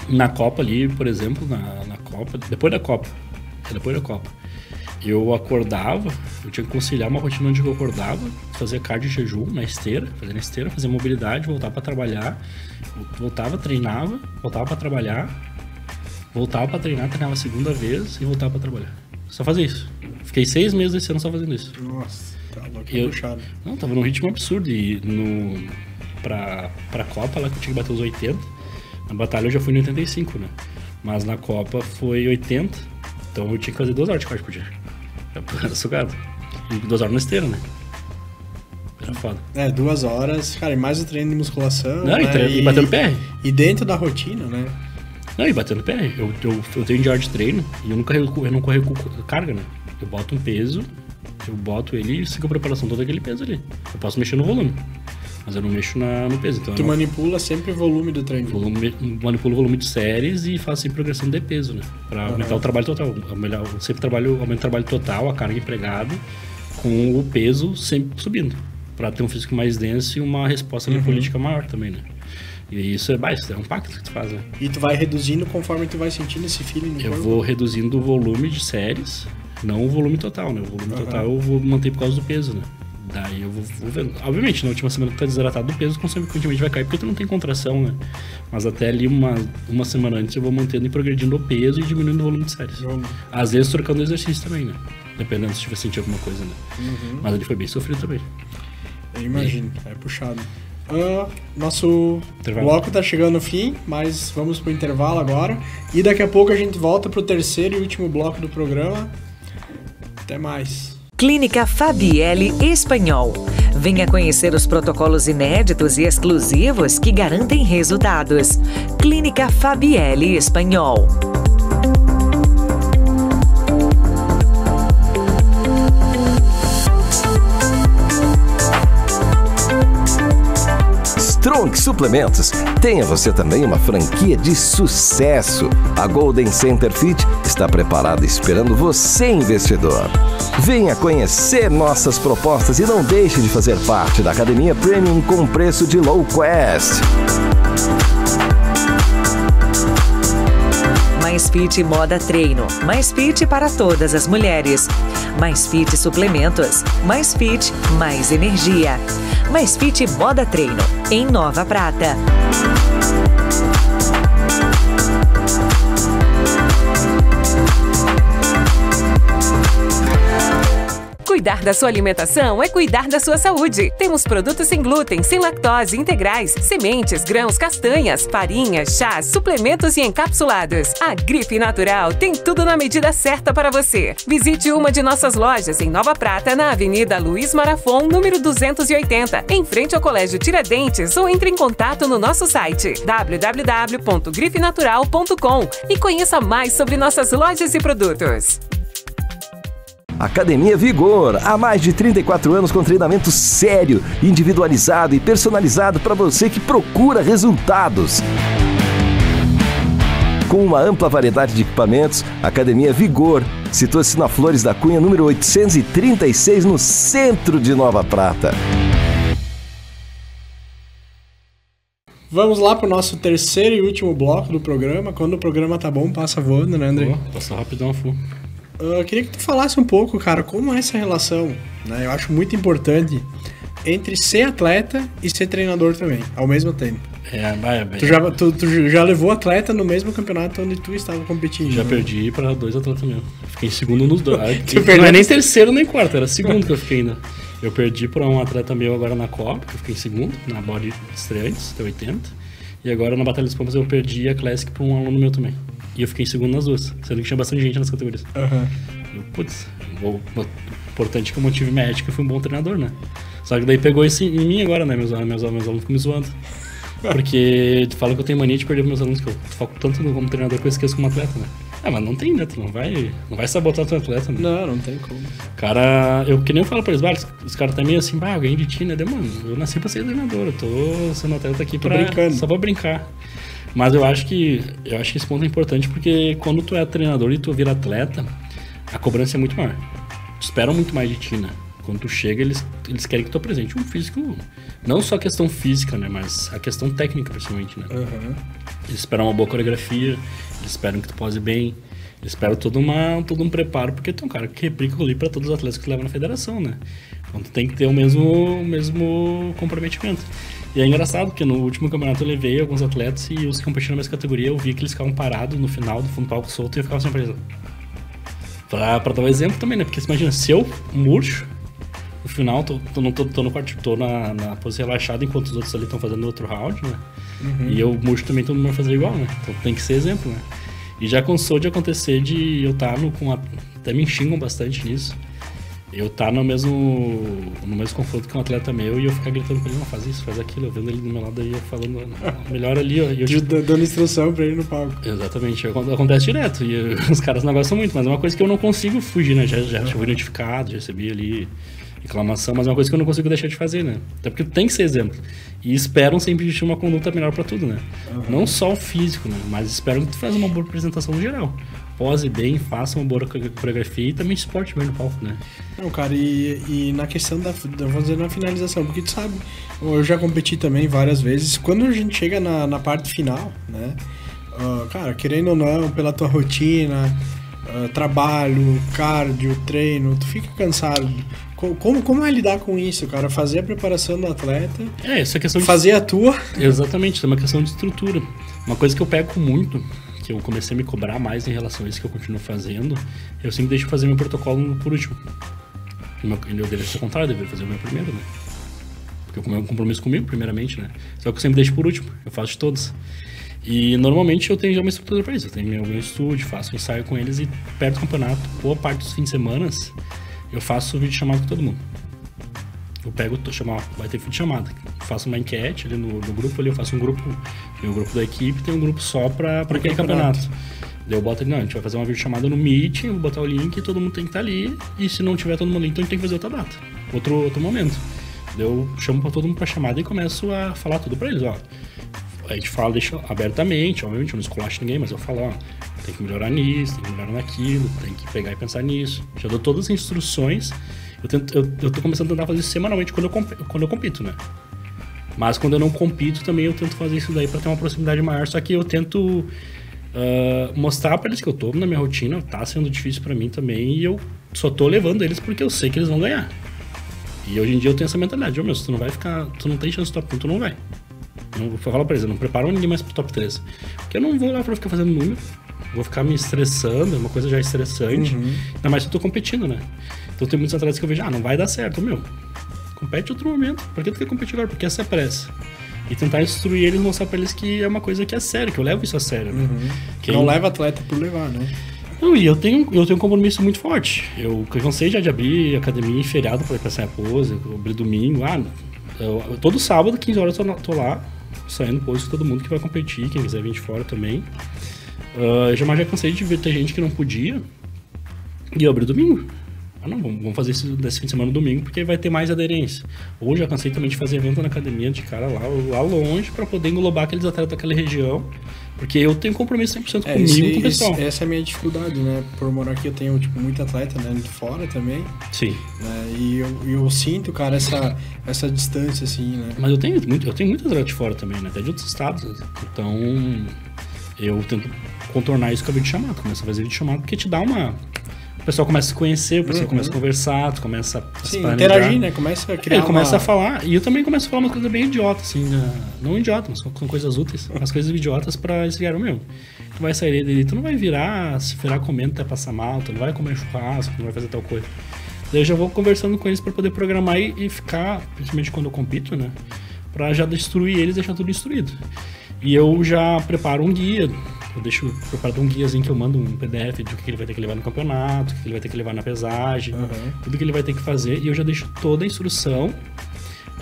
Na Copa ali, por exemplo, na Copa, depois da Copa, eu acordava, eu tinha que conciliar uma rotina onde eu acordava, fazia cardio de jejum na esteira, fazia mobilidade, voltava pra trabalhar, treinava, voltava pra trabalhar, treinava a segunda vez e voltava pra trabalhar. Só fazia isso. Fiquei 6 meses esse ano só fazendo isso. Nossa, tá louco, puxado. Não, tava num ritmo absurdo. E pra Copa lá que eu tinha que bater os 80, na batalha eu já fui no 85, né? Mas na Copa foi 80, então eu tinha que fazer 2 horas de cardio por dia. Era sugado. E 2 horas na esteira, né? Era foda. 2 horas, cara, e mais o treino de musculação. Não, né? e batendo PR. E dentro da rotina, né? Não, e batendo PR. Eu tenho diário de treino e eu não carrego carga, né? Eu boto um peso, eu boto ele e sigo a preparação toda aquele peso ali. Eu posso mexer no volume, mas eu não mexo no peso. Então manipula sempre o volume do treino. Manipulo o volume de séries e faço sempre progressão de peso, né? Pra aumentar o trabalho total. Eu sempre aumento o trabalho total, a carga empregada, com o peso sempre subindo. Pra ter um físico mais denso e uma resposta política maior também, né? E isso é um pacto que tu faz, né? E tu vai reduzindo conforme tu vai sentindo esse feeling no corpo? Eu vou reduzindo o volume de séries, não o volume total, né? O volume total eu vou manter por causa do peso, né? Daí eu vou vendo. Obviamente, na última semana que tu tá desidratado do peso, consequentemente vai cair porque tu não tem contração, né? Mas até ali uma semana antes eu vou mantendo e progredindo o peso e diminuindo o volume de séries. Às vezes trocando o exercício também, né? Dependendo se tiver sentido alguma coisa, né? Mas ele foi bem sofrido também. Eu imagino, é puxado. Nosso bloco tá chegando no fim, mas vamos pro intervalo agora. E daqui a pouco a gente volta pro terceiro e último bloco do programa. Até mais. Clínica Fabielle Espanhol. Venha conhecer os protocolos inéditos e exclusivos que garantem resultados. Clínica Fabielle Espanhol. Strong Suplementos. Tenha você também uma franquia de sucesso. A Golden Center Fit está preparada esperando você, investidor. Venha conhecer nossas propostas e não deixe de fazer parte da Academia Premium com preço de low cost. Mais Fit Moda Treino. Mais Fit para todas as mulheres. Mais Fit Suplementos. Mais Fit, mais energia. Mais Fit Moda Treino, em Nova Prata. Cuidar da sua alimentação é cuidar da sua saúde. Temos produtos sem glúten, sem lactose, integrais, sementes, grãos, castanhas, farinhas, chás, suplementos e encapsulados. A Grife Natural tem tudo na medida certa para você. Visite uma de nossas lojas em Nova Prata, na Avenida Luiz Marafon, número 280, em frente ao Colégio Tiradentes, ou entre em contato no nosso site www.grifenatural.com e conheça mais sobre nossas lojas e produtos. Academia Vigor, há mais de 34 anos com treinamento sério, individualizado e personalizado para você que procura resultados. Com uma ampla variedade de equipamentos, a Academia Vigor situa-se na Flores da Cunha, número 836, no centro de Nova Prata. Vamos lá pro nosso terceiro e último bloco do programa. Quando o programa tá bom, passa voando, né, André? Passa rapidão, Fu. Eu queria que tu falasse um pouco, cara, como é essa relação, né? Eu acho muito importante entre ser atleta e ser treinador também, ao mesmo tempo. Tu já levou atleta no mesmo campeonato onde tu estava competindo? Já perdi pra 2 atletas mesmo. Fiquei em segundo nos 2. Não é nem terceiro nem quarto, era segundo que eu fiquei ainda. Eu perdi pra um atleta meu agora na Copa, que eu fiquei em segundo, na body estreantes, T80. E agora na Batalha dos Pompas eu perdi a Classic pra um aluno meu também. E eu fiquei em segundo nas duas, sendo que tinha bastante gente nas categorias. O importante é que eu mantive minha ética e fui um bom treinador, né? Só que daí pegou isso em mim agora, né? Meus alunos ficam me zoando. Porque tu fala que eu tenho mania de perder meus alunos, que eu foco tanto como treinador que eu esqueço como atleta, né? Mas não tem, né? Tu não vai sabotar teu atleta, né? Não tem como. Cara, que nem eu falo pra eles, os caras tá meio assim, eu ganhei de ti, né? Mano, eu nasci pra ser treinador, eu tô sendo atleta aqui só pra brincar. Mas eu acho que esse ponto é importante porque quando tu é treinador e tu vira atleta, a cobrança é muito maior. Esperam muito mais de ti, né? Quando tu chega, eles querem que tu apresente um físico, não só a questão física, né? Mas a questão técnica, principalmente, né? Eles esperam uma boa coreografia, eles esperam que tu pose bem, eles esperam todo um preparo, porque tu é um cara que replica ali pra todos os atletas que tu leva na federação, né? Então tu tem que ter o mesmo comprometimento. E é engraçado porque no último campeonato eu levei alguns atletas e os que competiram na mesma categoria eu vi que eles ficavam parados no final do fundo do palco solto e eu ficava sempre preso. Pra dar um exemplo também, né? Porque você imagina, se eu murcho, no final tô no quarto, tô na posição relaxada enquanto os outros ali estão fazendo outro round, né? E eu murcho também, todo mundo vai fazer igual, né? Então tem que ser exemplo, né? E já cansou de acontecer de eu estar até me xingam bastante nisso. Eu estar no mesmo confronto que um atleta meu e eu ficar gritando pra ele, não, faz isso, faz aquilo, eu vendo ele do meu lado aí, eu falando, melhor ali, ó. Dando instrução pra ele no palco. Exatamente, acontece direto, e os caras não gostam muito, mas é uma coisa que eu não consigo fugir, né, já fui notificado, já recebi ali reclamação, mas é uma coisa que eu não consigo deixar de fazer, né, até porque tem que ser exemplo, e esperam sempre existir uma conduta melhor pra tudo, né, não só o físico, né, mas esperam que tu faça uma boa apresentação no geral. Pose bem, faça uma boa coreografia e também esporte bem no palco, né? Não, cara, e na questão vamos dizer, na finalização, porque tu sabe, eu já competi também várias vezes, quando a gente chega na parte final, né, cara, querendo ou não, pela tua rotina, trabalho, cardio, treino, tu fica cansado. Como é lidar com isso, cara? Fazer a preparação do atleta, essa questão fazer a tua... Exatamente, é uma questão de estrutura. Uma coisa que eu pego muito, que eu comecei a me cobrar mais em relação a isso que eu continuo fazendo, eu sempre deixo fazer meu protocolo por último. Eu deveria ser o contrário, eu deveria fazer o meu primeiro, né? Porque eu é um compromisso comigo, primeiramente, né? Só que eu sempre deixo por último, eu faço de todos. E normalmente eu tenho já uma estrutura para isso, eu tenho meu estúdio, faço um ensaio com eles e perto do campeonato, boa parte dos fins de semana, eu faço vídeo chamado com todo mundo. Eu pego, vai ter vídeo chamada, faço uma enquete ali no grupo, ali eu faço um grupo, tem um grupo da equipe, tem um grupo só para aquele campeonato. Daí eu boto ali, não, a gente vai fazer uma videochamada no Meet, eu vou botar o link e todo mundo tem que estar ali, e se não tiver todo mundo ali, então a gente tem que fazer outra data, outro momento. Daí eu chamo pra todo mundo pra chamada e começo a falar tudo pra eles, ó. A gente fala, deixa abertamente, obviamente eu não esculacho ninguém, mas eu falo, ó, tem que melhorar nisso, tem que melhorar naquilo, tem que pegar e pensar nisso. Já dou todas as instruções. Eu tô começando a tentar fazer isso semanalmente quando eu compito, né? Mas quando eu não compito também eu tento fazer isso daí pra ter uma proximidade maior, só que eu tento mostrar pra eles que eu tô na minha rotina, tá sendo difícil pra mim também, e eu só tô levando eles porque eu sei que eles vão ganhar. E hoje em dia eu tenho essa mentalidade, meu, se tu não vai ficar, tu não tem chance de top 1, tu não vai. Eu vou falar pra eles, eu não preparo ninguém mais pro top 3. Porque eu não vou lá pra ficar fazendo número, vou ficar me estressando, é uma coisa já estressante, ainda mais se eu tô competindo, né? Então tem muitos atletas que eu vejo, não vai dar certo, compete em outro momento. Por que tu quer competir agora? Porque essa é pressa. E tentar instruir eles, mostrar pra eles que é uma coisa que é sério, que eu levo isso a sério, né? Não leva atleta por levar, né? Não, e eu tenho um compromisso muito forte. Eu cansei já de abrir academia em feriado pra ir pra sair a pose, abrir domingo. Todo sábado, 15 horas, eu tô lá, saindo pose com todo mundo que vai competir, quem quiser vir de fora também. Eu já cansei de ver ter gente que não podia e eu abri domingo. Vamos fazer desse fim de semana no domingo, porque vai ter mais aderência. Ou já cansei também de fazer evento na academia de cara lá longe, para poder englobar aqueles atletas daquela região, porque eu tenho compromisso 100% comigo e com o pessoal. Essa é a minha dificuldade, né? Por morar aqui, eu tenho muito atleta, né, de fora também. Sim. Né? E eu sinto, cara, essa distância, assim, né? Mas eu tenho muito atleta de fora também, né? Até de outros estados. Então, eu tento contornar isso com a videochamada. Começo a fazer videochamada, porque te dá uma... O pessoal começa a se conhecer, o pessoal começa a conversar, tu começa a se interagir, né? Começa a criar começa a falar, e eu também começo a falar umas coisas bem idiotas, assim, não idiotas, mas são coisas úteis, umas coisas idiotas pra eles ligarem, tu vai sair dele, tu não vai se virar comendo até passar mal, tu não vai comer churrasco, tu não vai fazer tal coisa. Daí eu já vou conversando com eles pra poder programar e ficar, principalmente quando eu compito, né? Pra já destruir eles e deixar tudo instruído. E eu já preparo um guia. Eu deixo preparado um guiazinho que eu mando um PDF de o que ele vai ter que levar no campeonato, o que ele vai ter que levar na pesagem, tudo que ele vai ter que fazer. E eu já deixo toda a instrução.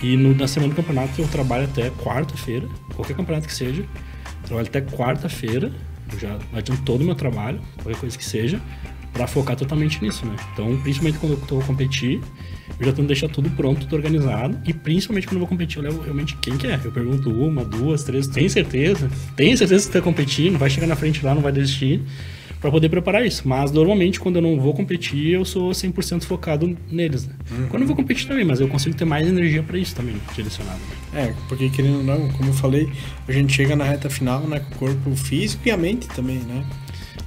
E na semana do campeonato eu trabalho até quarta-feira, qualquer campeonato que seja. Trabalho até quarta-feira, eu já adianto todo o meu trabalho, qualquer coisa que seja, pra focar totalmente nisso, né? Então, principalmente quando eu tô competir, eu já tento deixar tudo pronto, tudo organizado. E principalmente quando eu vou competir, eu levo realmente quem que é. Eu pergunto 1, 2, 3, tem certeza? Tem certeza que tu vai competir? Não vai chegar na frente lá, não vai desistir, pra poder preparar isso. Mas normalmente quando eu não vou competir, eu sou 100% focado neles, né? Quando eu vou competir também, mas eu consigo ter mais energia pra isso também, direcionado. Porque querendo ou não, como eu falei, a gente chega na reta final, né, com o corpo físico e a mente também, né?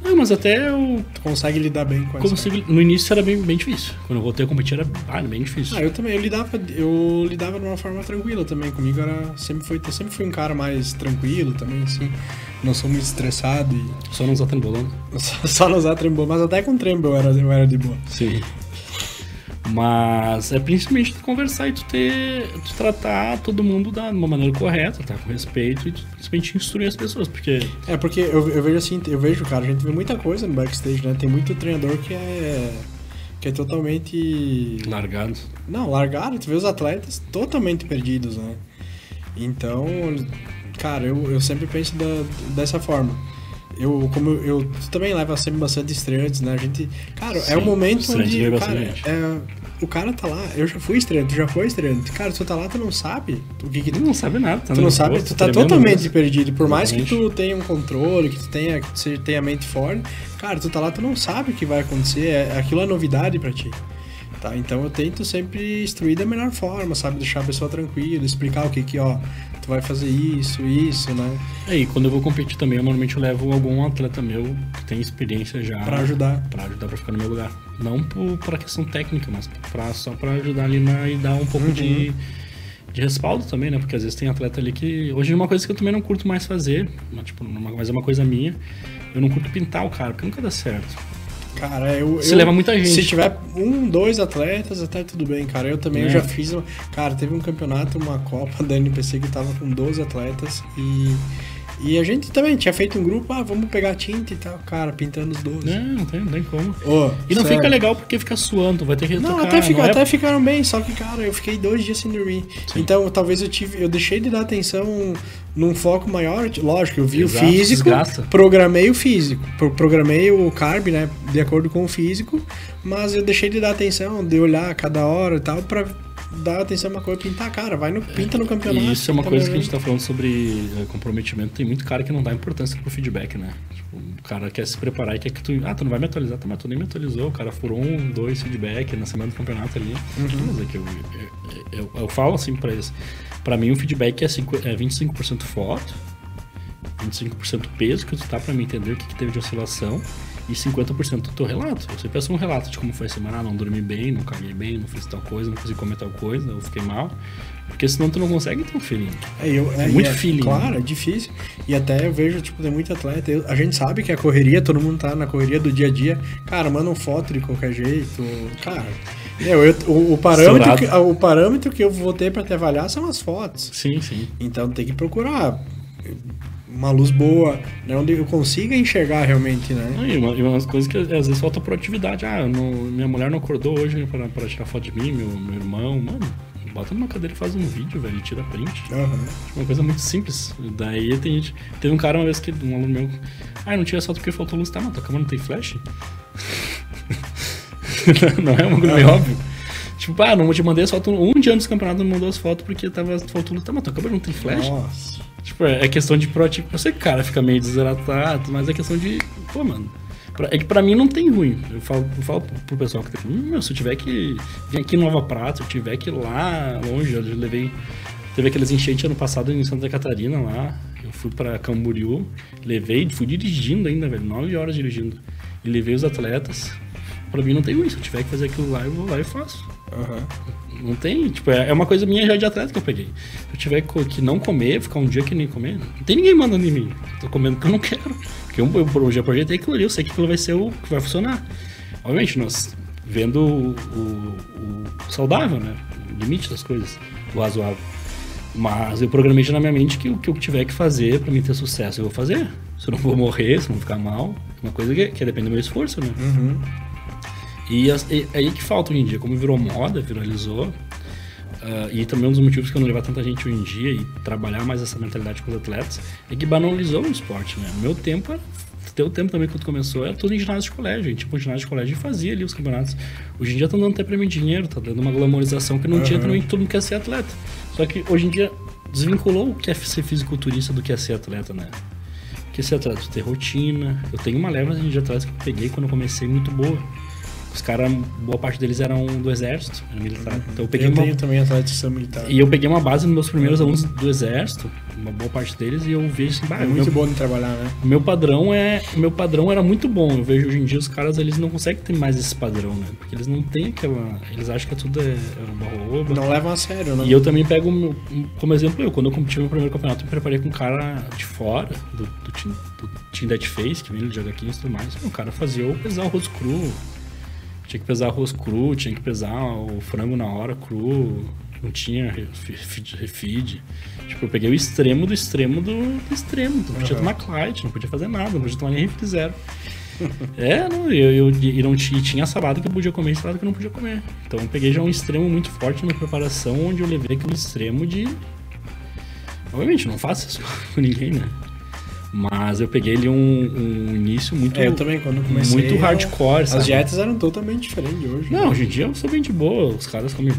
Não, mas até eu... Tu consegue lidar bem com isso? No início era bem difícil. Quando eu voltei a competir era bem difícil. Eu também. Eu lidava de uma forma tranquila também. Comigo sempre fui um cara mais tranquilo também, assim. Não sou muito estressado e... Só não usar trembolão. Só não usar trembolão. Mas até com trembo eu era de boa. Sim. Mas é principalmente tu conversar e tu tratar todo mundo de uma maneira correta, tá? Com respeito e tu principalmente instruir as pessoas, porque... Porque eu vejo assim, cara, a gente vê muita coisa no backstage, né? Tem muito treinador que é totalmente... Largado. Não, largado, tu vê os atletas totalmente perdidos, né? Então, cara, eu sempre penso dessa forma. Tu também leva sempre bastante estreantes, né? A gente... Cara, sim, é um momento onde... Cara, o cara tá lá, eu já fui estreante, tu já foi estreante. Cara, tu tá lá, tu não sabe o que tu não sabe nada. Tu não sabe, tu tá totalmente perdido. Por mais que tu tenha um controle, que tu tenha a mente forte, cara, tu tá lá, tu não sabe o que vai acontecer. Aquilo é novidade pra ti. Tá? Então eu tento sempre instruir da melhor forma, sabe? Deixar a pessoa tranquila, explicar o que tu vai fazer isso, né? E quando eu vou competir também, normalmente eu levo algum atleta meu que tem experiência já. Pra ajudar. Pra ficar no meu lugar. Não por questão técnica, mas só pra ajudar ali e dar um pouco de respaldo também, né? Porque às vezes tem atleta ali que... Hoje é uma coisa que eu também não curto mais fazer, mas é uma coisa minha. Eu não curto pintar o cara, porque nunca dá certo. Cara, Você leva muita gente. Se tiver 1, 2 atletas, até tudo bem, cara. Eu também eu já fiz... Cara, teve um campeonato, uma Copa da NPC que tava com 12 atletas e a gente também tinha feito um grupo, vamos pegar tinta e tal, cara, pintando os 12. Não tem como. E não fica legal porque fica suando, vai ter que retocar. Não, até ficaram bem, só que, cara, eu fiquei 2 dias sem dormir. Sim. Então, talvez eu deixei de dar atenção num foco maior. Lógico, eu vi o físico, programei o físico, programei o carb, né, de acordo com o físico, mas eu deixei de dar atenção, de olhar a cada hora e tal, pra dar atenção a uma coisa, pintar a cara, pinta no campeonato. E isso é uma coisa que a gente tá falando sobre comprometimento. Tem muito cara que não dá importância pro feedback, né? Tipo, o cara quer se preparar e quer que tu não vai me atualizar, mas tu nem me atualizou, o cara furou 1, 2 feedback na semana do campeonato ali. Mas é que eu falo assim pra eles, pra mim o feedback é 25% foto, 25% peso que tu tá pra me entender o que teve de oscilação, e 50% do teu relato. Eu sempre peço um relato de como foi a semana, não dormi bem, não caguei bem, não fiz tal coisa, não consegui comer tal coisa, eu fiquei mal. Porque senão tu não consegue ter um feeling. Muito feeling. Claro, é difícil. E até eu vejo, tipo, tem muito atleta. A gente sabe que a correria, todo mundo tá na correria do dia a dia. Cara, manda um foto de qualquer jeito. Cara, o parâmetro que eu vou ter pra te avaliar são as fotos. Sim, sim. Então tem que procurar uma luz boa, né, onde eu consiga enxergar realmente, né? E umas coisas que às vezes falta proatividade. Minha mulher não acordou hoje pra tirar foto de mim, meu irmão, mano. Bota numa cadeira e faz um vídeo, velho, e tira print. Uma coisa muito simples. Daí teve um cara uma vez que, um aluno meu, não tira foto porque faltou luz. Tá, mas tua câmera não tem flash? Não é um bagulho meio óbvio? Tipo, não te mandei as fotos, um dia antes do campeonato não mandou as fotos porque faltou luz. Tá, mas tua câmera não tem flash? Nossa. Tipo, é questão de proativo. Eu sei que o cara fica meio desidratado, mas é questão de, pô, mano, é que pra mim não tem ruim. Eu falo pro pessoal que se eu tiver que vir aqui em Nova Prata, se eu tiver que ir lá longe, eu levei... Teve aqueles enchentes ano passado em Santa Catarina lá, eu fui pra Camboriú, fui dirigindo ainda, velho, 9 horas dirigindo. E levei os atletas. Pra mim não tem ruim, se eu tiver que fazer aquilo lá, eu vou lá e faço. Não tem, tipo, é uma coisa minha já de atleta que eu peguei. Se eu tiver que não comer, ficar um dia que nem comer, não tem ninguém mandando em mim. Tô comendo porque eu não quero. Porque eu já projetei aquilo ali, eu sei que aquilo vai ser o que vai funcionar. Obviamente, nós vendo o saudável, né? O limite das coisas, o razoável. Mas eu programei já na minha mente que o que eu tiver que fazer pra mim ter sucesso, eu vou fazer. Se eu não vou morrer, se eu não ficar mal, uma coisa que depende do meu esforço, né? E aí que falta hoje em dia, como virou moda, viralizou, e também um dos motivos que eu não levar tanta gente hoje em dia e trabalhar mais essa mentalidade com os atletas, é que banalizou o esporte, né? Meu tempo era... Teu tempo também, quando começou, era tudo em ginásio de colégio. A gente ia pro ginásio de colégio e fazia ali os campeonatos. Hoje em dia estão dando até prêmio em dinheiro, tá dando uma glamorização que não tinha também, todo mundo quer ser atleta. Só que hoje em dia desvinculou o que é ser fisiculturista do que é ser atleta, né? Porque ser atleta, ter rotina. Eu tenho uma leva de atletas que eu peguei quando eu comecei muito boa. Os caras, boa parte deles eram do exército, era militar. Então eu peguei tenho também atletas que são militares. E eu peguei uma base nos meus primeiros alunos do exército, uma boa parte deles, e eu vejo assim, é muito bom de trabalhar, né? O meu padrão era muito bom. Eu vejo hoje em dia os caras, eles não conseguem ter mais esse padrão, né? Porque eles não têm aquela... Eles acham que tudo é uma não levam a sério, né? E eu também pego como exemplo, quando eu competi no meu primeiro campeonato, eu me preparei com um cara de fora, do Team Dead Face, que vem de jogar aqui e tudo mais. O cara fazia eu pesar o arroz cru. Tinha que pesar arroz cru, tinha que pesar o frango na hora cru, não tinha refeed. Tipo, eu peguei o extremo do extremo do extremo. Não podia tomar Clyde, não podia fazer nada, não podia tomar nem refri zero. E tinha salada que eu podia comer e salada que eu não podia comer. Então eu peguei já um extremo muito forte na preparação, onde eu levei aquele extremo de... Obviamente, não faço isso com ninguém, né? Mas eu peguei ali um início muito... eu também, quando comecei... Muito hardcore, sabe? As dietas eram totalmente diferentes de hoje. Não, hoje em dia eu sou bem de boa. Os caras comem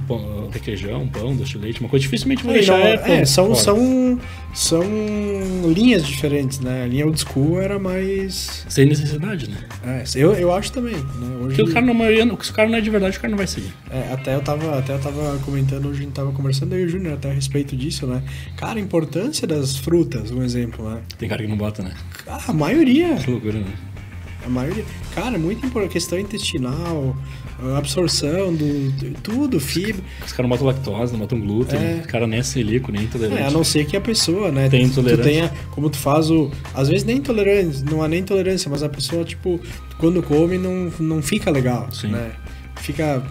requeijão, pão, doce de leite. Uma coisa dificilmente vou deixar são linhas diferentes, né? A linha old school era mais... Sem necessidade, né? Eu acho também, né? Hoje... Porque se o cara não é de verdade, o cara não vai seguir. Até eu tava comentando, hoje a gente tava conversando aí, o Júnior, até a respeito disso, né? Cara, a importância das frutas, um exemplo, né? Tem cara que não bota, né? A maioria. Que loucura, né? A maioria. Cara, muito importante. Questão intestinal, absorção tudo, fibra. Os caras não botam lactose, não botam glúten. Os caras nem é celíaco, nem intolerante. A não ser que a pessoa, né? Tem intolerância. Como tu faz às vezes nem intolerância, não há nem intolerância, mas a pessoa, tipo, quando come não fica legal, né? Fica...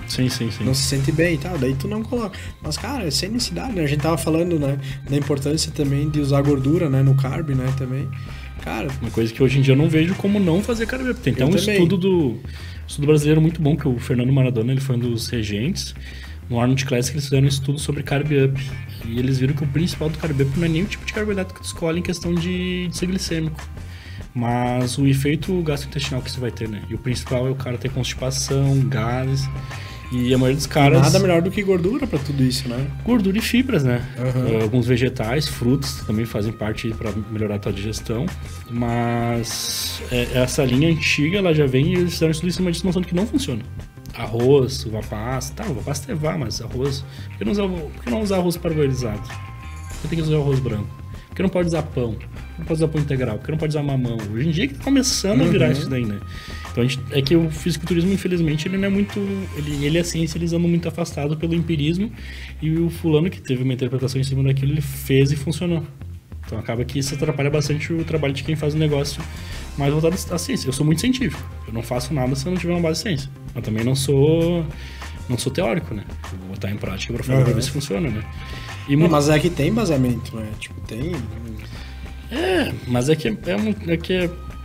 Sim. Não se sente bem e tal, daí tu não coloca. Mas, cara, é sem necessidade, né? A gente tava falando, né, da importância também de usar gordura, né, no carb, né, também. Cara... Uma coisa que hoje em dia eu não vejo como não fazer carb up. Tem até um estudo brasileiro muito bom, que o Fernando Maradona, ele foi um dos regentes. No Arnold Classic eles fizeram um estudo sobre carb up. E eles viram que o principal do carb up não é nem o tipo de carboidrato que tu escolhe em questão de ser glicêmico, mas o efeito gastrointestinal que você vai ter, né? E o principal é o cara ter constipação, gases... E a maioria dos caras... Nada melhor do que gordura pra tudo isso, né? Gordura e fibras, né? Alguns vegetais, frutas também fazem parte pra melhorar a tua digestão. Mas essa linha antiga, ela já vem e eles fizeram tudo em cima disso, mostrando que não funciona. Arroz, uva passa, uva passa até mas arroz... Por que não usar arroz parboilizado? Por que tem que usar arroz branco? Por que não pode usar pão? não pode usar apoio integral? Por que não pode usar mamão? Hoje em dia que tá começando a virar isso daí, né? Então é que o fisiculturismo, infelizmente, ele não é muito... Ele é ciência, eles andam muito afastado pelo empirismo, e o fulano que teve uma interpretação em cima daquilo, ele fez e funcionou. Então acaba que isso atrapalha bastante o trabalho de quem faz o negócio mais voltado à ciência. Eu sou muito científico. Eu não faço nada se eu não tiver uma base de ciência. Eu também não sou teórico, né? Eu vou botar em prática pra falar pra ver se funciona, né? Mas é que tem embasamento, né? Tipo, tem... Mas é que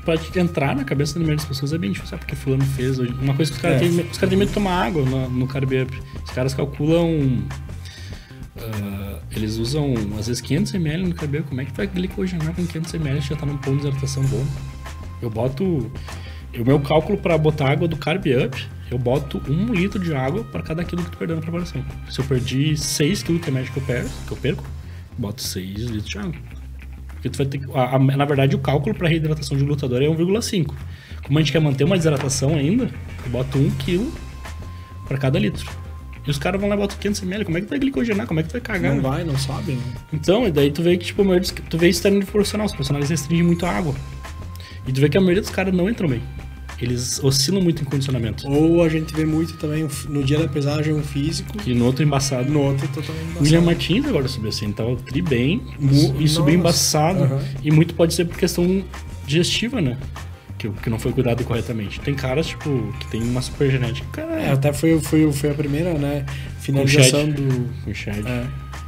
pra entrar na cabeça da maioria das pessoas é bem difícil, porque fulano fez. Uma coisa que os caras têm medo de tomar água no Carb Up. Os caras calculam... eles usam, às vezes, 500 ml no Carb Up. Como é que vai glicogenar com 500 ml se já tá num ponto de hidratação bom? Eu boto... O meu cálculo para botar água do Carb Up, eu boto 1 litro de água para cada quilo que tu perdeu na preparação. Se eu perdi 6 kg, que é a média que eu perco, boto 6 litros de água. Porque tu vai ter na verdade, o cálculo para reidratação de glutador é 1,5. Como a gente quer manter uma desidratação ainda, eu boto 1 kg para cada litro. E os caras vão lá e botam 500 ml. Como é que tu vai glicogenar? Como é que tu vai cagar? Não sabe, né? Então, e daí tu vê que, tipo, tu vê isso treino de profissional. Os profissionais restringem muito a água. E tu vê que a maioria dos caras não entram bem. Eles oscilam muito em condicionamento. Ou a gente vê muito também, no dia da pesagem, um físico. E no outro embaçado. No outro totalmente embaçado. William Martins agora subiu assim, tava tri bem e subiu embaçado. E muito pode ser por questão digestiva, né? Que não foi cuidado corretamente. Tem caras, tipo, que tem uma super genética. Cara, até foi a primeira, né? Finalização com o Chad.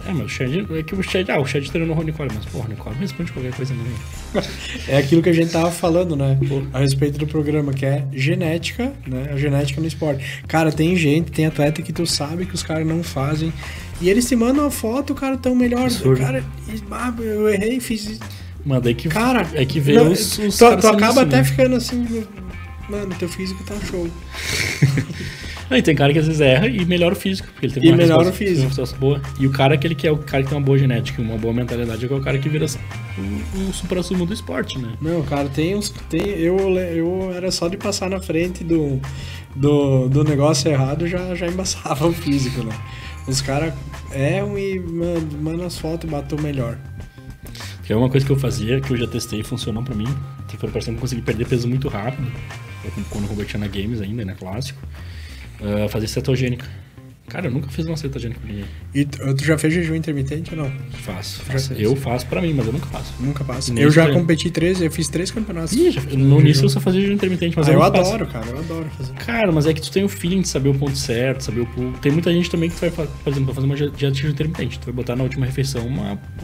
Mas o Chad... É que o Chad treinou o Ronnie Coleman, mas, pô, o Ronnie Coleman responde qualquer coisa mesmo. É aquilo que a gente tava falando, né? A respeito do programa, que é genética, né? A genética no esporte. Cara, tem atleta que tu sabe que os caras não fazem. E eles te mandam uma foto, o cara tão melhor. Absurdo. Cara, eu errei, fiz... Mano, daí que... Cara... É que vê os tu acaba isso, até né? ficando assim... Mano, teu físico tá show. E tem cara que às vezes erra e melhora o físico, porque ele tem uma resposta boa. E o cara que é o cara que tem uma boa genética, uma boa mentalidade, é o cara que vira o supra-sumo do esporte, né? Não, cara, eu era só de passar na frente do negócio errado, já embaçava o físico, né? Os caras erram e mandam as fotos e batem melhor. Que é uma coisa que eu fazia, que eu já testei e funcionou pra mim, que foi parecendo que eu consegui perder peso muito rápido, quando eu competia na Games ainda, né, clássico. Fazer cetogênica. Cara, eu nunca fiz uma cetogênica com ninguém. E tu já fez jejum intermitente ou não? Faço. Eu faço pra mim, mas eu nunca faço. Nunca faço. Eu já competi eu fiz 3 campeonatos. No início eu só fazia jejum intermitente, mas eu adoro, cara, eu adoro fazer. Cara, mas é que tu tem o feeling de saber o ponto certo, saber o pulo. Tem muita gente também que tu vai, por exemplo, fazer uma dieta de jejum intermitente. Tu vai botar na última refeição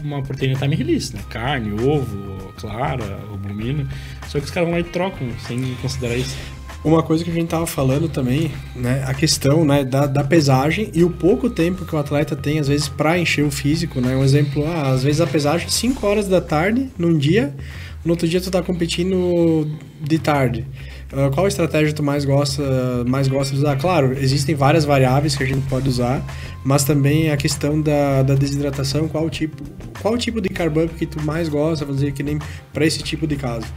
uma proteína time release, né? Carne, ovo, clara, albumina. Só que os caras vão lá e trocam, sem considerar isso. Uma coisa que a gente tava falando também, né, a questão, né, da pesagem e o pouco tempo que o atleta tem, às vezes, para encher o físico, né, um exemplo, às vezes a pesagem 5 horas da tarde num dia, no outro dia tu tá competindo de tarde. Qual estratégia tu mais gosta de usar? Claro, existem várias variáveis que a gente pode usar, mas também a questão da desidratação, qual tipo de carb up que tu mais gosta, vamos dizer, que nem para esse tipo de caso.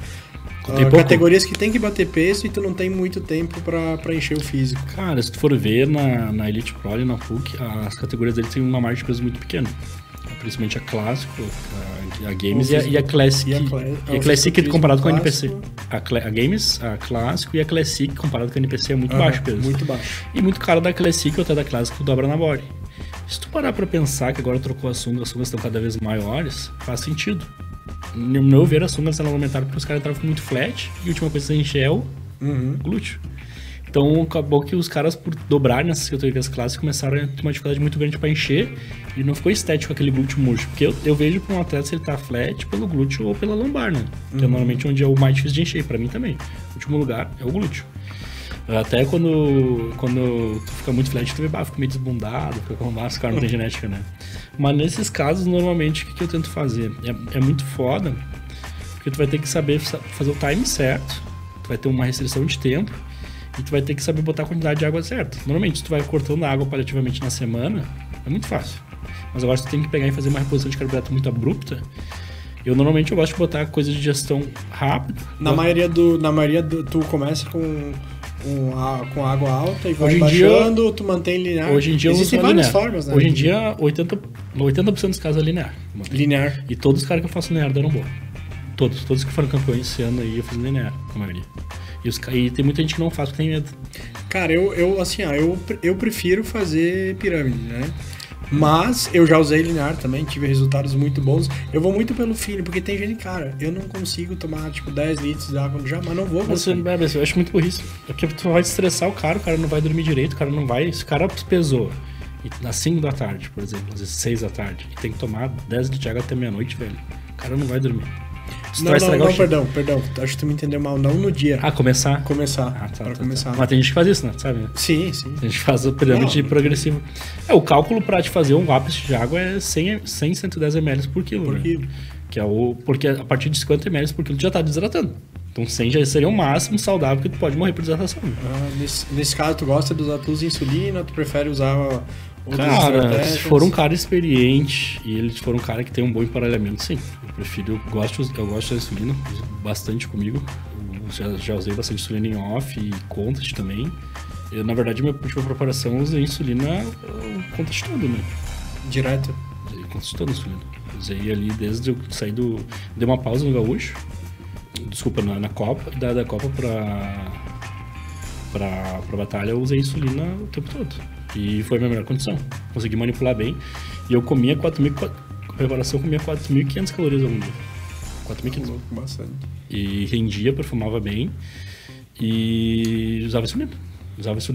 Categorias que tem que bater peso e tu não tem muito tempo pra encher o físico. Cara, se tu for ver na Elite Pro e na PUC, as categorias deles têm uma margem de peso muito pequena. Principalmente a Clássico, a Games e a Classic. E a Classic comparado com a NPC. A Games, a Clássico e a Classic comparado com a NPC é muito baixo o peso. Muito baixo. E muito cara da Classic ou até da Clássico dobra na body. Se tu parar pra pensar que agora trocou as sungas estão cada vez maiores, faz sentido. No meu ver, as sungas elas aumentaram porque os caras entravam muito flat e a última coisa que a gente é o glúteo. Então acabou que os caras, por dobrarem nessas categorias clássicas, começaram a ter uma dificuldade muito grande para encher e não ficou estético aquele glúteo murcho. Porque eu vejo para um atleta se ele tá flat pelo glúteo ou pela lombar, né? Que é normalmente onde é o mais difícil de encher. Para mim também. O último lugar é o glúteo. Até quando tu fica muito flat, tu fica meio desbundado, fica com os caras não tem genética, né? Mas nesses casos, normalmente, o que eu tento fazer? É muito foda, porque tu vai ter que saber fazer o time certo, tu vai ter uma restrição de tempo, e tu vai ter que saber botar a quantidade de água certa. Normalmente, se tu vai cortando a água paliativamente na semana, é muito fácil. Mas agora, se tu tem que pegar e fazer uma reposição de carboidrato muito abrupta, eu normalmente gosto de botar coisa de digestão rápida. Na maioria tu começa com água alta e vai baixando, tu mantém linear. Hoje em dia existem várias formas, né? Hoje em dia, 80% dos casos é linear. Linear. E todos os caras que eu faço linear deram boa. Todos que foram campeões esse ano aí eu fiz linear, a maioria. E tem muita gente que não faz porque tem medo. Cara, eu prefiro fazer pirâmide, né? Mas eu já usei linear também, tive resultados muito bons. Eu vou muito pelo feeling, porque tem gente, cara, eu não consigo tomar, tipo, 10 litros de água já, mas não vou. Mas eu acho muito burrice. Porque tu vai estressar o cara não vai dormir direito, o cara não vai... Se o cara pesou às 5 da tarde, por exemplo, às vezes 6 da tarde, e tem que tomar 10 litros de água até meia-noite, velho, o cara não vai dormir. Perdão. Acho que tu me entendeu mal. Não no dia. Começar? Começar. Começar. Mas tem gente que faz isso, né? Sabe? Sim. A gente faz a pirâmide progressiva. O cálculo pra te fazer um ápice de água é 110 ml por quilo. Por quilo. Que é porque a partir de 50 ml por quilo tu já tá desidratando. Então 100 já seria o máximo saudável que tu pode morrer por desidratação. Nesse caso, tu gosta de usar tua insulina, tu prefere usar... Cara, se for um cara experiente e ele for um cara que tem um bom emparelhamento, sim. Eu gosto da insulina, uso bastante comigo. Já usei bastante insulina em off e contest também. Na verdade, minha última preparação eu usei insulina o contest todo, né? Direto? Usei o contest todo insulina. Usei ali desde eu sair do... Dei uma pausa no Gaúcho. Desculpa, na Copa. E da Copa pra batalha eu usei insulina o tempo todo. E foi a minha melhor condição. Consegui manipular bem. E eu comia a preparação comia 4.500 calorias ao dia. 4.500. Bastante. E rendia, perfumava bem. E usava insulina.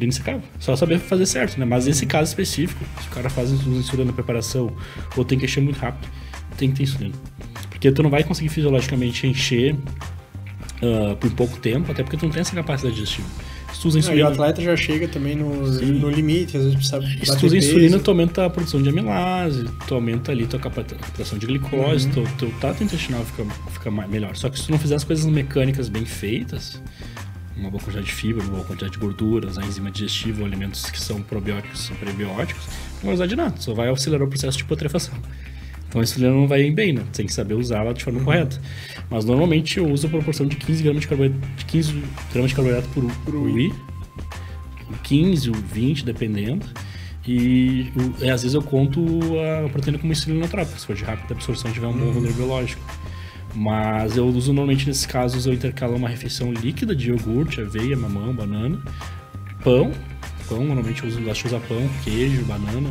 E secava. Só saber fazer certo, né? Mas nesse caso específico, se o cara faz insulina na preparação ou tem que encher muito rápido, tem que ter insulina. Porque tu não vai conseguir fisiologicamente encher por pouco tempo, até porque tu não tem essa capacidade digestiva. E o atleta já chega também no limite, às vezes precisa bater peso. Se tu usa insulina, tu aumenta a produção de amilase, tu aumenta ali tua captação de glicose, teu trato intestinal fica melhor. Só que se tu não fizer as coisas mecânicas bem feitas, uma boa quantidade de fibra, uma boa quantidade de gorduras, a enzima digestiva, alimentos que são probióticos e prebióticos, não vai usar de nada, só vai acelerar o processo de putrefação. Então a insulina não vai bem, né? Tem que saber usá-la de forma correta. Mas normalmente eu uso a proporção de 15 gramas de carboidrato por whey. 15 ou 20, dependendo. E às vezes eu conto a proteína como insulina natural, porque se for de rápida absorção tiver um bom valor biológico. Mas eu uso normalmente nesses casos, eu intercalo uma refeição líquida de iogurte, aveia, mamão, banana, pão, normalmente eu gosto de usar pão, queijo, banana.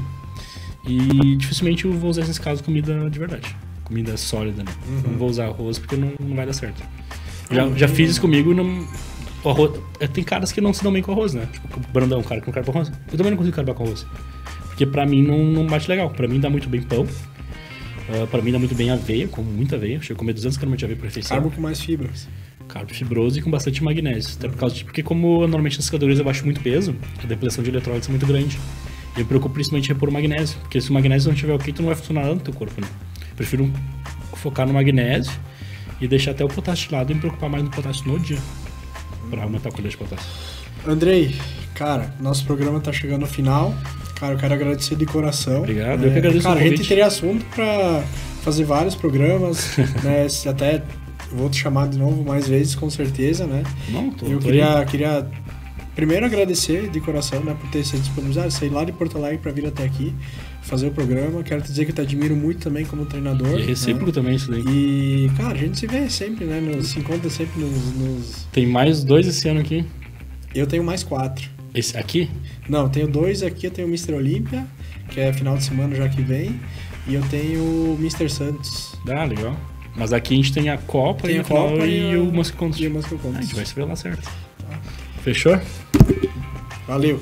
E dificilmente eu vou usar nesses casos comida de verdade, comida sólida, né? Não vou usar arroz porque não vai dar certo. Já fiz isso comigo o arroz, tem caras que não se dão bem com arroz, né? Tipo o Brandão, um cara que não carba com arroz. Eu também não consigo carbar com arroz, porque pra mim não bate legal. Pra mim dá muito bem pão, pra mim dá muito bem aveia, como muita aveia. Eu chego a comer 200 gramas de aveia por refeição. Carbo com mais fibras. Carbo fibroso e com bastante magnésio. Até porque como normalmente nas calorias eu baixo muito peso, a depressão de eletrólitos é muito grande. E eu preocupo principalmente em repor o magnésio, porque se o magnésio não estiver ok, tu não vai funcionar nada no teu corpo, né? Prefiro focar no magnésio e deixar até o potássio de lado e me preocupar mais no potássio no dia, para aumentar a quantidade de potássio. Andrei, cara, nosso programa tá chegando ao final. Cara, eu quero agradecer de coração. Obrigado, eu que agradeço o convite. Cara, a gente teria assunto para fazer vários programas, né? Até vou te chamar de novo mais vezes, com certeza, né? Eu queria primeiro agradecer de coração, né, por ter se disponibilizado, sair lá de Porto Alegre para vir até aqui fazer o programa. Quero te dizer que eu te admiro muito também como treinador. E recíproco, né? Também isso daí. E, cara, a gente se vê sempre, né? Se encontra sempre nos... Tem mais 2 esse ano aqui? Eu tenho mais 4. Esse aqui? Não, tenho 2 aqui. Eu tenho o Mr. Olímpia, que é final de semana já que vem. E eu tenho o Mr. Santos. Ah, legal. Mas aqui a gente tem a Copa, tem a Copa e o Muscle Contest. E o Muscle Contest. A gente vai se ver lá certo. Tá. Fechou? Valeu.